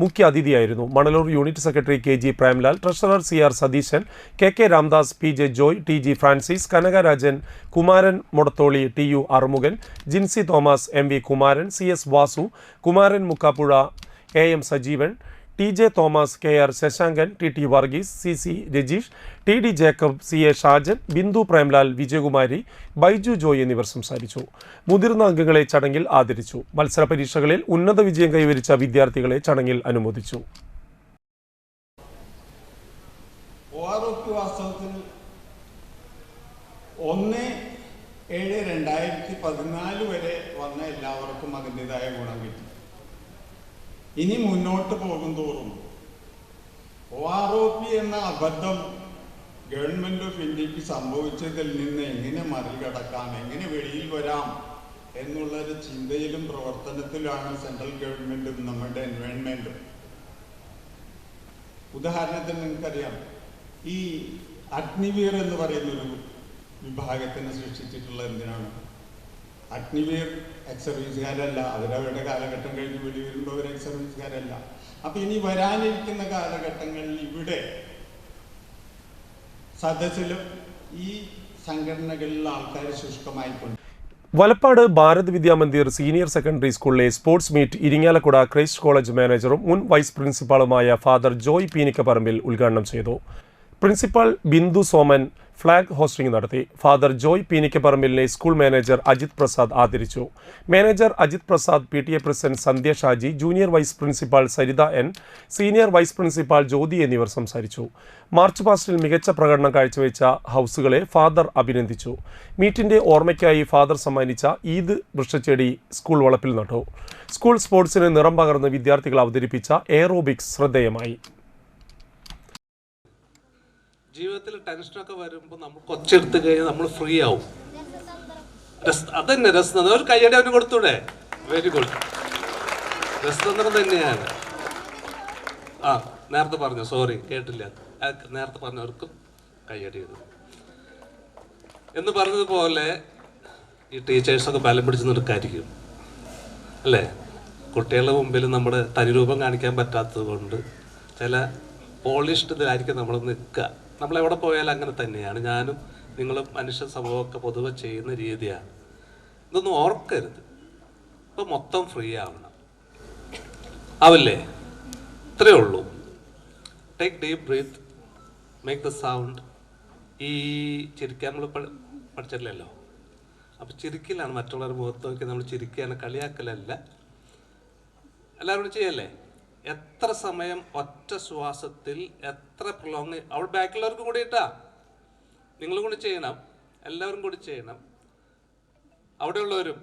മുഖ്യ അതിഥിയായിരുന്നു. Manalur unit secretary KG Premlal, treasurer CR Satheesan, KK Ramdas, PJ Joy, TG Francis, Kanakarajan, Kumaran Mudatholi, TU Arumukhan, Jincy Thomas, MV Kumaran, CS Vasu, Kumaran Mukkappuzha, AM Sajeevan, TJ Thomas, KR Sasankan, TT Varghese, CC Rajeesh, TD Jacob, CA Shajan, Bindu Premlal, Vijayakumari, Baiju Joy എന്നിവർ സംസാരിച്ചു. മുതിർന്ന അംഗങ്ങളെ ചടങ്ങിൽ ആദരിച്ചു. മത്സര പരീക്ഷകളിൽ ഉന്നത വിജയം കൈവരിച്ച വിദ്യാർത്ഥികളെ ചടങ്ങിൽ അനുമോദിച്ചു. വാസ്തവത്തിൽ 1/7/2014 വരെ വന്ന എല്ലാവർക്കും അതിൻ്റെതായ ഗുണം കിട്ടി. ഇനി മുന്നോട്ട് പോകും തോറും OROP എന്ന അബദ്ധം ഗവൺമെന്റ് ഓഫ് ഇന്ത്യക്ക് സംഭവിച്ചതിൽ നിന്ന് എങ്ങനെ മറികടക്കാം, എങ്ങനെ വെളിയിൽ വരാം എന്നുള്ളൊരു ചിന്തയിലും പ്രവർത്തനത്തിലാണ് സെൻട്രൽ ഗവൺമെന്റും നമ്മുടെ എൻവയോൺമെന്റും. ഉദാഹരണത്തിന് നിങ്ങൾക്കറിയാം, ഈ അഗ്നിവീർ എന്ന് പറയുന്നൊരു വിഭാഗത്തിനെ സൃഷ്ടിച്ചിട്ടുള്ളത് എന്തിനാണ്? അഗ്നിവീർ എക്സ് സർവീസുകാരല്ല, അവരവരുടെ കാലഘട്ടം കഴിഞ്ഞ് വെളി വരുമ്പോൾ അവർ എക്സ് സർവീസുകാരല്ല. അപ്പം ഇനി വരാനിരിക്കുന്ന കാലഘട്ടങ്ങളിൽ ഇവിടെ സദസ്സിലും ഈ സംഘടനകളിലുള്ള ആൾക്കാർ ശുഷ്കമായിക്കൊണ്ട്. വലപ്പാട് ഭാരത് വിദ്യാമന്ദിർ സീനിയർ സെക്കൻഡറി സ്കൂളിലെ sports meet Irinjalakuda Christ college മാനേജറും മുൻ വൈസ് പ്രിൻസിപ്പാളുമായ ഫാദർ ജോയ് പീനിക്കപ്പറമ്പിൽ ഉദ്ഘാടനം ചെയ്തു. Principal Bindu Soman flag hosting നടത്തി. ഫാദർ ജോയ് പീനിക്കപ്പറമ്പിലിനെ സ്കൂൾ മാനേജർ അജിത് പ്രസാദ് ആദരിച്ചു. Manager Ajith Prasad, PTA president Sandhya Shaji, junior vice principal Saritha N, senior vice principal Jyothi എന്നിവർ സംസാരിച്ചു. മാർച്ച് പാസ്റ്റിൽ മികച്ച പ്രകടനം കാഴ്ചവെച്ച ഹൗസുകളെ ഫാദർ അഭിനന്ദിച്ചു. മീറ്റിന്റെ ഓർമ്മയ്ക്കായി ഫാദർ സമ്മാനിച്ച ഈദ് വൃക്ഷച്ചെടി സ്കൂൾ വളപ്പിൽ നട്ടു. സ്കൂൾ സ്പോർട്സിന് നിറം പകർന്ന് വിദ്യാർത്ഥികൾ അവതരിപ്പിച്ച എയറോബിക്സ് ശ്രദ്ധേയമായി. ജീവിതത്തിൽ ടെൻഷനൊക്കെ വരുമ്പോൾ നമ്മൾ കൊച്ചെടുത്ത് കഴിഞ്ഞാൽ നമ്മൾ ഫ്രീ ആവും. അതന്നെ രസതന്ത്രം. ഒരു കയ്യടി അവന് കൊടുത്തൂടെ? Very good. രസതന്ത്രം തന്നെയാണ്. നേരത്തെ പറഞ്ഞു, സോറി കേട്ടില്ല, നേരത്തെ പറഞ്ഞവർക്കും കയ്യടി ചെയ്തു എന്ന് പറഞ്ഞതുപോലെ ഈ ടീച്ചേഴ്സൊക്കെ ബലം പിടിച്ച് നിൽക്കായിരിക്കും അല്ലേ? കുട്ടികളുടെ മുമ്പിൽ നമ്മുടെ തനിരൂപം കാണിക്കാൻ പറ്റാത്തത് കൊണ്ട് ചില പോളിഷ്ഡ് ഇതിലായിരിക്കും നമ്മൾ നിൽക്കുക. നമ്മളെവിടെ പോയാലും അങ്ങനെ തന്നെയാണ്. ഞാനും നിങ്ങളും മനുഷ്യ സമൂഹമൊക്കെ പൊതുവെ ചെയ്യുന്ന രീതിയാണ്. ഇതൊന്നും ഓർക്കരുത്. ഇപ്പോൾ മൊത്തം ഫ്രീ ആവണം. ആവില്ലേ? ഇത്രയേ ഉള്ളൂ. Take deep breath, make the sound. ഈ ചിരിക്കാൻ നമ്മൾ പഠിച്ചിട്ടില്ലല്ലോ. അപ്പോൾ ചിരിക്കലാണ്, മറ്റുള്ളവരുടെ മുഖത്ത് നോക്കി നമ്മൾ ചിരിക്കുകയാണ്, കളിയാക്കലല്ല. എല്ലാവരും ചെയ്യല്ലേ? എത്ര സമയം ഒറ്റ ശ്വാസത്തിൽ എത്ര പ്രൊലോങ്, അവിടെ ബാക്കിയുള്ളവർക്കും കൂടി ഇട്ടാ, നിങ്ങളും കൂടി ചെയ്യണം, എല്ലാവരും കൂടി ചെയ്യണം. അവിടെയുള്ളവരും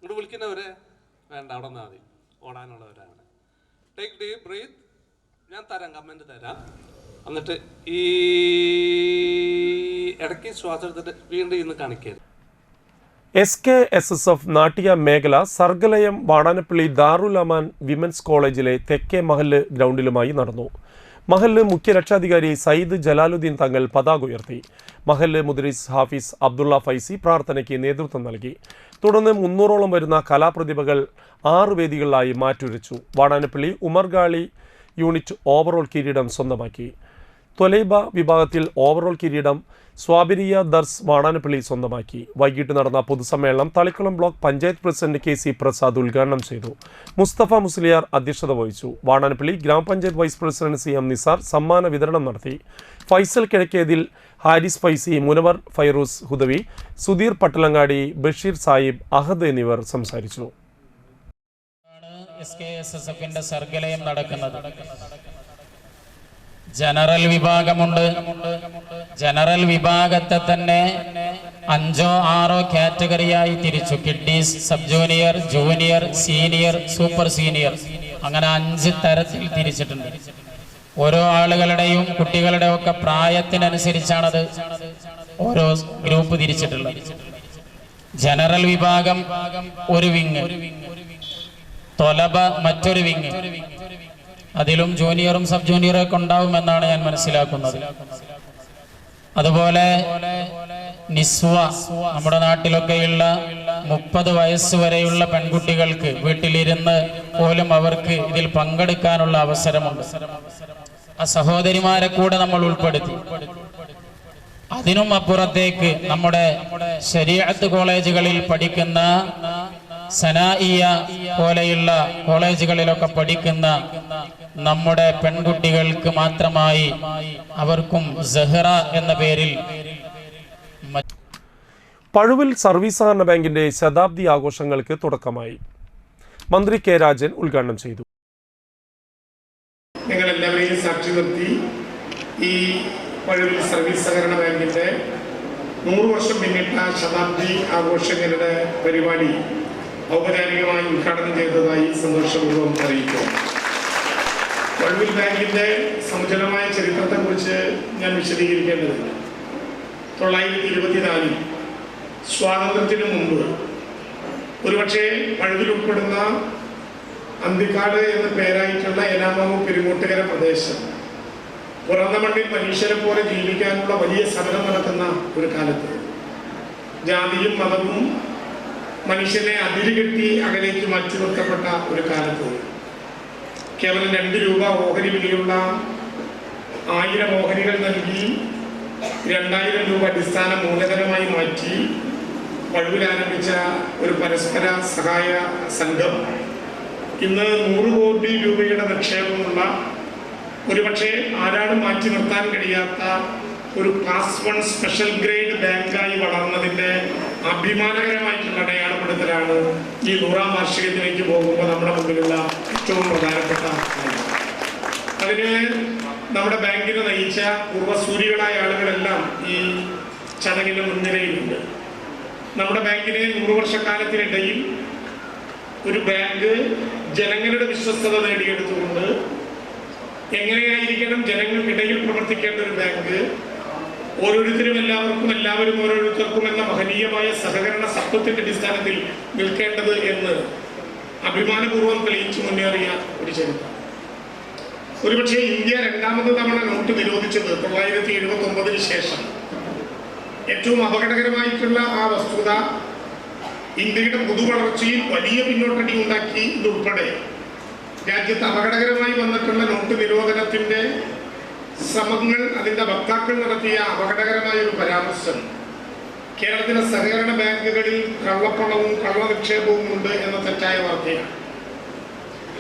ഇങ്ങോട്ട് വിളിക്കുന്നവരെ വേണ്ട, അവിടെ നിന്നാൽ മതി, ഓടാനുള്ളവരാണ്. Take deep breath. ഞാൻ തരാം, കമൻറ്റ് തരാം. എന്നിട്ട് ഈ ഇടയ്ക്ക് ശ്വാസം എടുത്തിട്ട് വീണ്ടും ഇന്ന് കാണിക്കരുത്. SKSSF നാട്ടിക മേഖല സർഗലയം വാടാനപ്പള്ളി ദാറുൽ അമാൻ വിമൻസ് കോളേജിലെ തെക്കേ മഹല്ല് ഗ്രൗണ്ടിലുമായി നടന്നു. മഹല്ല് മുഖ്യ രക്ഷാധികാരി സയ്യിദ് ജലാലുദ്ദീൻ തങ്ങൾ പതാക ഉയർത്തി. മഹല്ല് മുദ്രിസ് ഹാഫിസ് അബ്ദുള്ള ഫൈസി പ്രാർത്ഥനയ്ക്ക് നേതൃത്വം നൽകി. തുടർന്ന് 300ഓളം വരുന്ന കലാപ്രതിഭകൾ 6 വേദികളിലായി മാറ്റുരച്ചു. വാടാനപ്പള്ളി ഉമർഗാളി യൂണിറ്റ് ഓവറോൾ കിരീടം സ്വന്തമാക്കി. ത്വലൈബ വിഭാഗത്തിൽ ഓവറോൾ കിരീടം സ്വാബിരിയ ദർസ് വാടാനപ്പള്ളി സ്വന്തമാക്കി. വൈകിട്ട് നടന്ന പൊതുസമ്മേളനം Thalikkulam block panchayat president KC Prasad ഉദ്ഘാടനം ചെയ്തു. മുസ്തഫ മുസ്ലിയാർ അധ്യക്ഷത വഹിച്ചു. വാടാനപ്പള്ളി ഗ്രാമപഞ്ചായത്ത് വൈസ് പ്രസിഡന്റ് CM നിസാർ സമ്മാന വിതരണം നടത്തി. ഫൈസൽ കിഴക്കേതിൽ, ഹാരിസ് ഫൈസി, മുനവർ ഫൈറൂസ് ഹുദവി, സുധീർ പട്ടലങ്ങാടി, ബഷീർ സാഹിബ്, അഹദ് എന്നിവർ സംസാരിച്ചു. SKSSFന്റെ സർഗലയം നടക്കുന്നത്. ജനറൽ വിഭാഗമുണ്ട്. ജനറൽ വിഭാഗത്തെ തന്നെ 5ഓ 6ഓ കാറ്റഗറിയായി തിരിച്ചു. Kiddies, sub junior, junior, senior, super senior, അങ്ങനെ 5 തരത്തിൽ തിരിച്ചിട്ടുണ്ട്. ഓരോ ആളുകളുടെയും കുട്ടികളുടെ ഒക്കെ പ്രായത്തിനനുസരിച്ചാണത് ഓരോ ഗ്രൂപ്പ് തിരിച്ചിട്ടുള്ളത്. ജനറൽ വിഭാഗം ഒരു വിങ്, തൊലബ മറ്റൊരു വിങ്, അതിലും ജൂനിയറും സബ് ജൂനിയറും ഒക്കെ ഉണ്ടാവുമെന്നാണ് ഞാൻ മനസ്സിലാക്കുന്നത്. അതുപോലെ നിസ്വ, നമ്മുടെ നാട്ടിലൊക്കെയുള്ള 30 വയസ്സ് വരെയുള്ള പെൺകുട്ടികൾക്ക് വീട്ടിലിരുന്ന് പോലും അവർക്ക് ഇതിൽ പങ്കെടുക്കാനുള്ള അവസരമുണ്ട്. ആ സഹോദരിമാരെ കൂടെ നമ്മൾ ഉൾപ്പെടുത്തി. അതിനും അപ്പുറത്തേക്ക് നമ്മുടെ ശരീഅത്ത് കോളേജുകളിൽ പഠിക്കുന്ന, സനായിയ പോലെയുള്ള കോളേജുകളിലൊക്കെ പഠിക്കുന്ന നമ്മുടെ പെൺകുട്ടികൾക്ക് മാത്രമായി അവർക്കും സഹറ എന്ന പേരിൽ. പഴുവിൽ സർവീസ് സഹകരണ ബാങ്കിന്റെ ശതാബ്ദി ആഘോഷങ്ങൾക്ക് തുടക്കമായി. മന്ത്രി K രാജൻ ഉദ്ഘാടനം ചെയ്തു. നിങ്ങളെല്ലാവരെയും സാക്ഷി നിർത്തി ഈ പഴുവിൽ സർവീസ് സഹകരണ ബാങ്കിന്റെ 100 വർഷം പിന്നിട്ട ശതാബ്ദി ആഘോഷങ്ങളുടെ പരിപാടി ഔപചാരികമായി ഉദ്ഘാടനം ചെയ്തതായി സന്തോഷപൂർവ്വം അറിയിക്കുന്നു. പഴുവിൽ ബാങ്കിന്റെ സമുചിതമായ ചരിത്രത്തെക്കുറിച്ച് ഞാൻ വിശദീകരിക്കേണ്ടതില്ല. 924 സ്വാതന്ത്ര്യത്തിന് മുമ്പ് ഒരുപക്ഷെ പഴുവിൽ ഉൾപ്പെടുന്ന അന്തിക്കാട് എന്ന പേരായിട്ടുള്ള ഏനാമാവ് പെരുങ്ങോട്ടുകര പ്രദേശം പുറന്ന മണ്ണിൽ മനുഷ്യരെ പോലെ ജീവിക്കാനുള്ള വലിയ സമരം നടക്കുന്ന ഒരു കാലത്ത് ജാതിയും മതവും മനുഷ്യനെ അതിരുകെട്ടി അകലേക്ക് മാറ്റി നിർത്തപ്പെട്ട ഒരു കാലത്ത് കേവലം 2 രൂപ ഓഹരി വിലയുള്ള 1000 ഓഹരികൾ നൽകി 2000 രൂപ അടിസ്ഥാന മൂലധനമായി മാറ്റി പഴുവിൽ ആരംഭിച്ച ഒരു പരസ്പര സഹായ സംഘം ഇന്ന് 100 കോടി രൂപയുടെ നിക്ഷേപമുള്ള, ഒരുപക്ഷെ ആരാളും മാറ്റി നിർത്താൻ കഴിയാത്ത ഒരു ക്ലാസ് 1 സ്പെഷ്യൽ ഗ്രേഡ് ബാങ്കായി വളർന്നതിൻ്റെ അഭിമാനകരമായിട്ടുള്ള അടയാളപ്പെടുത്തലാണ് ഈ 100ാം വാർഷികത്തിലേക്ക് പോകുമ്പോൾ നമ്മുടെ മുമ്പിലുള്ള ഏറ്റവും പ്രധാനപ്പെട്ട കാര്യം. അതിന് നമ്മുടെ ബാങ്കിനെ നയിച്ച പൂർവ്വസൂരികളായ ആളുകളെല്ലാം ഈ ചടങ്ങിന് മുൻനിരയിലുണ്ട്. നമ്മുടെ ബാങ്കിനെ 100 വർഷക്കാലത്തിനിടയിൽ ഒരു ബാങ്ക് ജനങ്ങളുടെ വിശ്വസ്തത നേടിയെടുത്തുകൊണ്ട് എങ്ങനെയായിരിക്കണം ജനങ്ങൾക്കിടയിൽ പ്രവർത്തിക്കേണ്ട ഒരു ബാങ്ക്, ഓരോരുത്തരും എല്ലാവരും ഓരോരുത്തർക്കും എന്ന മഹനീയമായ സഹകരണ സത്വത്തിന്റെ അടിസ്ഥാനത്തിൽ നിൽക്കേണ്ടത് എന്ന് അഭിമാനപൂർവ്വം തെളിയിച്ചു മുന്നേറിയ ഒരു ചരിത്രം. ഒരുപക്ഷെ ഇന്ത്യ 2ാമത് തവണ നോട്ട് നിരോധിച്ചത് 979 ശേഷം. ഏറ്റവും അപകടകരമായിട്ടുള്ള ആ വസ്തുത ഇന്ത്യയുടെ പൊതുവളർച്ചയിൽ വലിയ പിന്നോട്ടടി ഉണ്ടാക്കി. ഇതുൾപ്പെടെ രാജ്യത്ത് അപകടകരമായി വന്നിട്ടുള്ള നോട്ട് നിരോധനത്തിന്റെ ശ്രമങ്ങൾ, അതിൻ്റെ വക്താക്കൾ നടത്തിയ അപകടകരമായ ഒരു പരാമർശം കേരളത്തിലെ സഹകരണ ബാങ്കുകളിൽ കള്ളപ്പണവും കള്ളനിക്ഷേപവും ഉണ്ട് എന്ന തെറ്റായ വാർത്തയാണ്.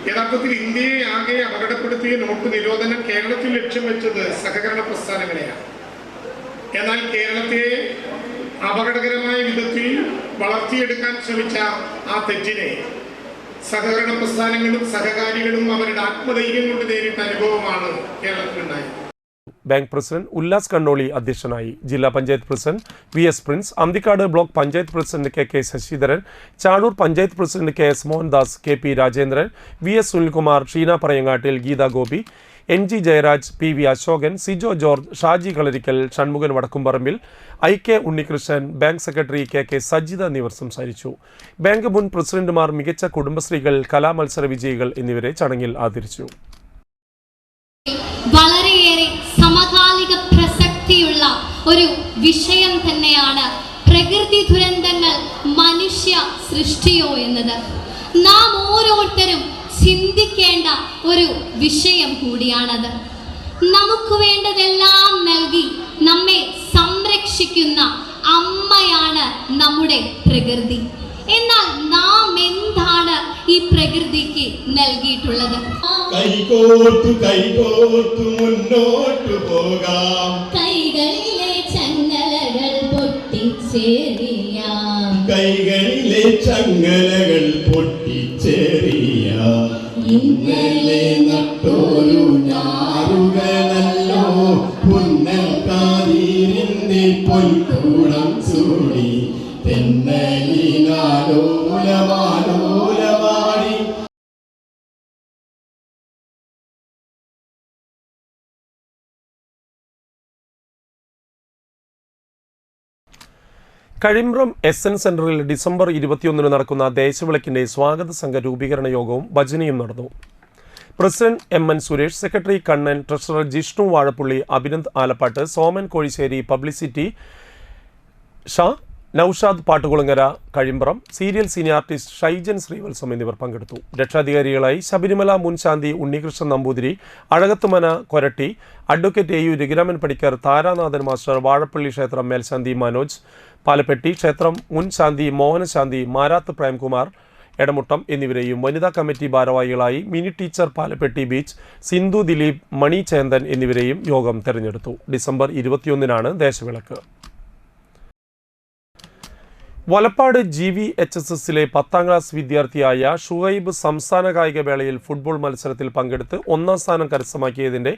യഥാർത്ഥത്തിൽ ഇന്ത്യയെ ആകെ അപകടപ്പെടുത്തിയ നോട്ട് നിരോധനം കേരളത്തിൽ ലക്ഷ്യം വെച്ചത് സഹകരണ പ്രസ്ഥാനങ്ങളെയാണ്. എന്നാൽ കേരളത്തെ അപകടകരമായ വിധത്തിൽ വളർത്തിയെടുക്കാൻ ശ്രമിച്ച ആ തെറ്റിനെ സഹകരണ പ്രസ്ഥാനങ്ങളും സഹകാരികളും അവരുടെ ആത്മധൈര്യം കൊണ്ട് നേരിട്ട അനുഭവമാണ് കേരളത്തിലുണ്ടായത്. ബാങ്ക് പ്രസിഡന്റ് ഉല്ലാസ് കണ്ണോളി അധ്യക്ഷനായി. ജില്ലാ panchayat president VS Prince, Anthikad block panchayat president KK Sasidharan, Chazhur panchayat president KS Mohandas, KP Rajendran, VS Sunilkumar, Sheena Parayangattil, Geetha Gopi, NG Jayaraj, PV Ashokan, Sijo George, Shaji Kalarikkal, Shanmukhan Vadakkumparambil, IK Unnikrishnan, bank secretary KK Sajitha എന്നിവർ സംസാരിച്ചു. ബാങ്ക് മുൻ പ്രസിഡന്റുമാർ, മികച്ച കുടുംബശ്രീകൾ, കലാമത്സര വിജയികൾ എന്നിവരെ ചടങ്ങിൽ ആദരിച്ചു. വളരെയേറെ സമകാലിക പ്രസക്തിയുള്ള ഒരു വിഷയം തന്നെയാണ് പ്രകൃതി ദുരന്തങ്ങൾ മനുഷ്യ സൃഷ്ടിയോ എന്നത്. നാം ഓരോരുത്തരും ചിന്തിക്കേണ്ട ഒരു വിഷയം കൂടിയാണത്. നമുക്ക് വേണ്ടതെല്ലാം നൽകി നമ്മെ സംരക്ഷിക്കുന്ന അമ്മയാണ് നമ്മുടെ പ്രകൃതി. എന്നാൽ നാം എന്താണ് ഈ പ്രകൃതിക്ക് നൽകിയിട്ടുള്ളത്? കൈകോർത്തു കൈകോർത്തു മുന്നോട്ടു പോകാം, കൈകളിലെ ചങ്ങലകൾ പൊട്ടിച്ചേറിയാം, കൈകളിലെ ചങ്ങലകൾ പൊട്ടിച്ചേറിയാം. ഇന്നലെ നട്ടോരു ഞാറുകളല്ലോ പുന്നൽ കാതിരിന്റെ പൊൽക്കൂടം ചൂടി തെന്നലിനാലോലവാലോലവാടി. കഴിമ്പ്രം SN സെന്ററിൽ ഡിസംബർ 21 നടക്കുന്ന ദേശവിളക്കിന്റെ സ്വാഗത സംഘ രൂപീകരണ യോഗവും ഭജനയും നടന്നു. President MN Suresh, secretary Kannan, treasurer Jishnu Vazhappulli, Abhinand Alappatt, Soman Kozhissery, publicity Shah, Noushad Pattukulangara, Kazhimbram, serial senior artist Shaijan Srivalsam എന്നിവർ പങ്കെടുത്തു. രക്ഷാധികാരികളായി ശബരിമല മുൻ ശാന്തി Unnikrishnan Namboothiri, Azhakathumana Koratty, advocate AU Raghuraman Padikkar, Taranathan master, Vazhappally ക്ഷേത്രം മേൽശാന്തി മനോജ്, പാലപ്പെട്ടി ക്ഷേത്രം മുൻ ശാന്തി മോഹനശാന്തി, മാരാത്ത് പ്രേംകുമാർ, എടമുട്ടം എന്നിവരെയും വനിതാ കമ്മിറ്റി ഭാരവാഹികളായി മിനി ടീച്ചർ, പാലപ്പെട്ടി ബീച്ച്, സിന്ധു ദിലീപ്, മണി ചേന്തൻ എന്നിവരെയും യോഗം തെരഞ്ഞെടുത്തു. ഡിസംബർ 21 ദേശവിളക്ക്. വലപ്പാട് GVHSSലെ 10ാം ക്ലാസ് വിദ്യാർത്ഥിയായ ഷുഹൈബ് സംസ്ഥാന കായിക വേളയിൽ ഫുട്ബോൾ മത്സരത്തിൽ പങ്കെടുത്ത് 1ാം സ്ഥാനം കരസ്ഥമാക്കിയതിൻ്റെ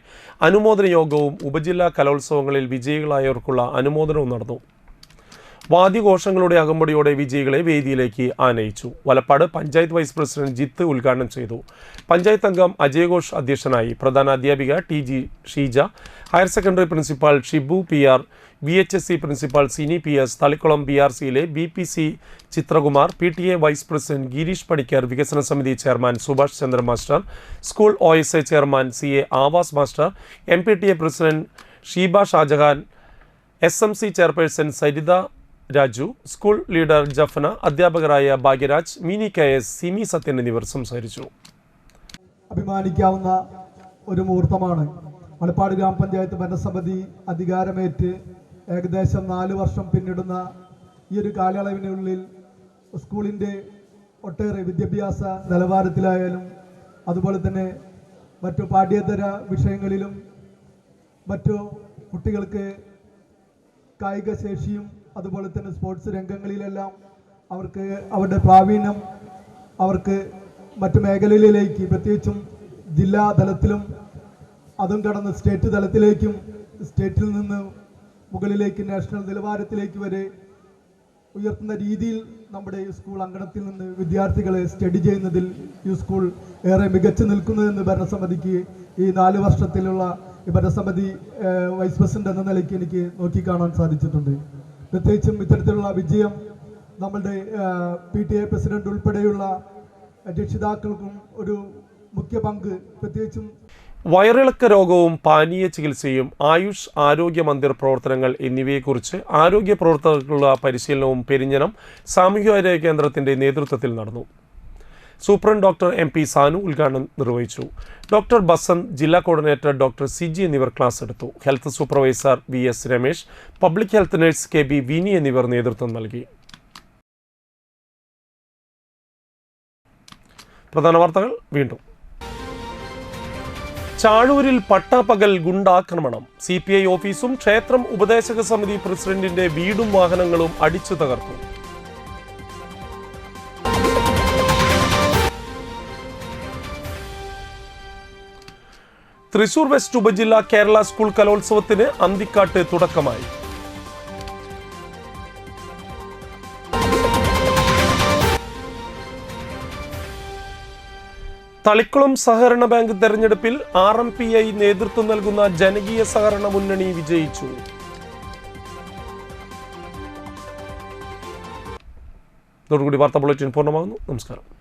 അനുമോദന യോഗവും ഉപജില്ലാ കലോത്സവങ്ങളിൽ വിജയികളായവർക്കുള്ള അനുമോദനവും നടന്നു. വാദ്യഘോഷങ്ങളുടെ അകമ്പടിയോടെ വിജയികളെ വേദിയിലേക്ക് ആനയിച്ചു. വലപ്പാട് പഞ്ചായത്ത് വൈസ് പ്രസിഡന്റ് ജിത്ത് ഉദ്ഘാടനം ചെയ്തു. പഞ്ചായത്ത് അംഗം അജയ് ഘോഷ് അധ്യക്ഷനായി. പ്രധാന അധ്യാപിക TG Sheeja, higher secondary principal Shibu PR, VHSC principal Sini PS, Thalikulam BRCയിലെ BPC Chithrakumar, PTA vice president Girish Padikkar, വികസന സമിതി chairman Subhash Chandra master, school OSA chairman CA Avas master, MPTA president Sheeba Shajahan, SMC chairperson Saritha Raju, school leader Jafana, അധ്യാപകരായ ഭാഗ്യരാജ്, മിനി KS, സിമി സത്യൻ എന്നിവർ സംസാരിച്ചു. അഭിമാനിക്കാവുന്ന ഒരു മുഹൂർത്തമാണ്. മലപ്പാട് ഗ്രാമപഞ്ചായത്ത് ഭരണസമിതി അധികാരമേറ്റ് ഏകദേശം 4 വർഷം പിന്നിടുന്ന ഈ ഒരു കാലയളവിനുള്ളിൽ സ്കൂളിൻ്റെ ഒട്ടേറെ വിദ്യാഭ്യാസ നിലവാരത്തിലായാലും അതുപോലെ തന്നെ മറ്റു പാഠ്യേതര വിഷയങ്ങളിലും മറ്റു കുട്ടികൾക്ക് കായിക ശേഷിയും അതുപോലെ തന്നെ സ്പോർട്സ് രംഗങ്ങളിലെല്ലാം അവർക്ക് അവരുടെ പ്രാവീണ്യം അവർക്ക് മറ്റു മേഖലയിലേക്ക് പ്രത്യേകിച്ചും ജില്ലാ തലത്തിലും അതും കടന്ന് സ്റ്റേറ്റ് തലത്തിലേക്കും സ്റ്റേറ്റിൽ നിന്ന് മുകളിലേക്ക് നാഷണൽ നിലവാരത്തിലേക്ക് വരെ ഉയർത്തുന്ന രീതിയിൽ നമ്മുടെ ഈ സ്കൂൾ അങ്കണത്തിൽ നിന്ന് വിദ്യാർത്ഥികളെ സ്റ്റഡി ചെയ്യുന്നതിൽ ഈ സ്കൂൾ ഏറെ മികച്ചു നിൽക്കുന്നതെന്ന് ഭരണസമിതിക്ക് ഈ 4 വർഷത്തിലുള്ള ഈ ഭരണസമിതി വൈസ് പ്രസിഡന്റ് എന്ന നിലയ്ക്ക് എനിക്ക് നോക്കിക്കാണാൻ സാധിച്ചിട്ടുണ്ട്. പ്രത്യേകിച്ചും ഇത്തരത്തിലുള്ള വിജയം നമ്മളുടെ PTA പ്രസിഡന്റ് ഉൾപ്പെടെയുള്ള രക്ഷിതാക്കൾക്കും ഒരു മുഖ്യ പങ്ക് പ്രത്യേകിച്ചും വയറിളക്ക രോഗവും പാനീയ ചികിത്സയും ആയുഷ് ആരോഗ്യ മന്ദിർ പ്രവർത്തനങ്ങൾ എന്നിവയെക്കുറിച്ച് ആരോഗ്യ പ്രവർത്തകർക്കുള്ള പരിശീലനവും പെരിഞ്ഞനം സാമൂഹികാരോഗ്യ കേന്ദ്രത്തിൻ്റെ നേതൃത്വത്തിൽ നടന്നു. സൂപ്രണ്ട് ഡോക്ടർ MP സാനു ഉദ്ഘാടനം നിർവഹിച്ചു. ഡോക്ടർ ബസന്ത്, ജില്ലാ കോർഡിനേറ്റർ ഡോക്ടർ CG എന്നിവർ ക്ലാസ് എടുത്തു. Health supervisor VS Ramesh, public health nurse KB വിനി എന്നിവർ നേതൃത്വം നൽകി. പ്രധാന വാർത്തകൾ വീണ്ടും. ചാഴൂരിൽ പട്ടാപ്പകൽ ഗുണ്ടാക്രമണം. CPI ഓഫീസും ക്ഷേത്രം ഉപദേശക സമിതി പ്രസിഡന്റിന്റെ വീടും വാഹനങ്ങളും അടിച്ചു തകർത്തു. തൃശൂർ വെസ്റ്റ് ഉപജില്ല കേരള സ്കൂൾ കലോത്സവത്തിന് അന്തിക്കാട്ട് തുടക്കമായി. തളിക്കുളം സഹകരണ ബാങ്ക് തെരഞ്ഞെടുപ്പിൽ RMPI നേതൃത്വം നൽകുന്ന ജനകീയ സഹകരണ മുന്നണി വിജയിച്ചു. ഇതോടുകൂടി വാർത്താ ബുള്ളറ്റിൻ പൂർണ്ണമാകുന്നു. നമസ്കാരം.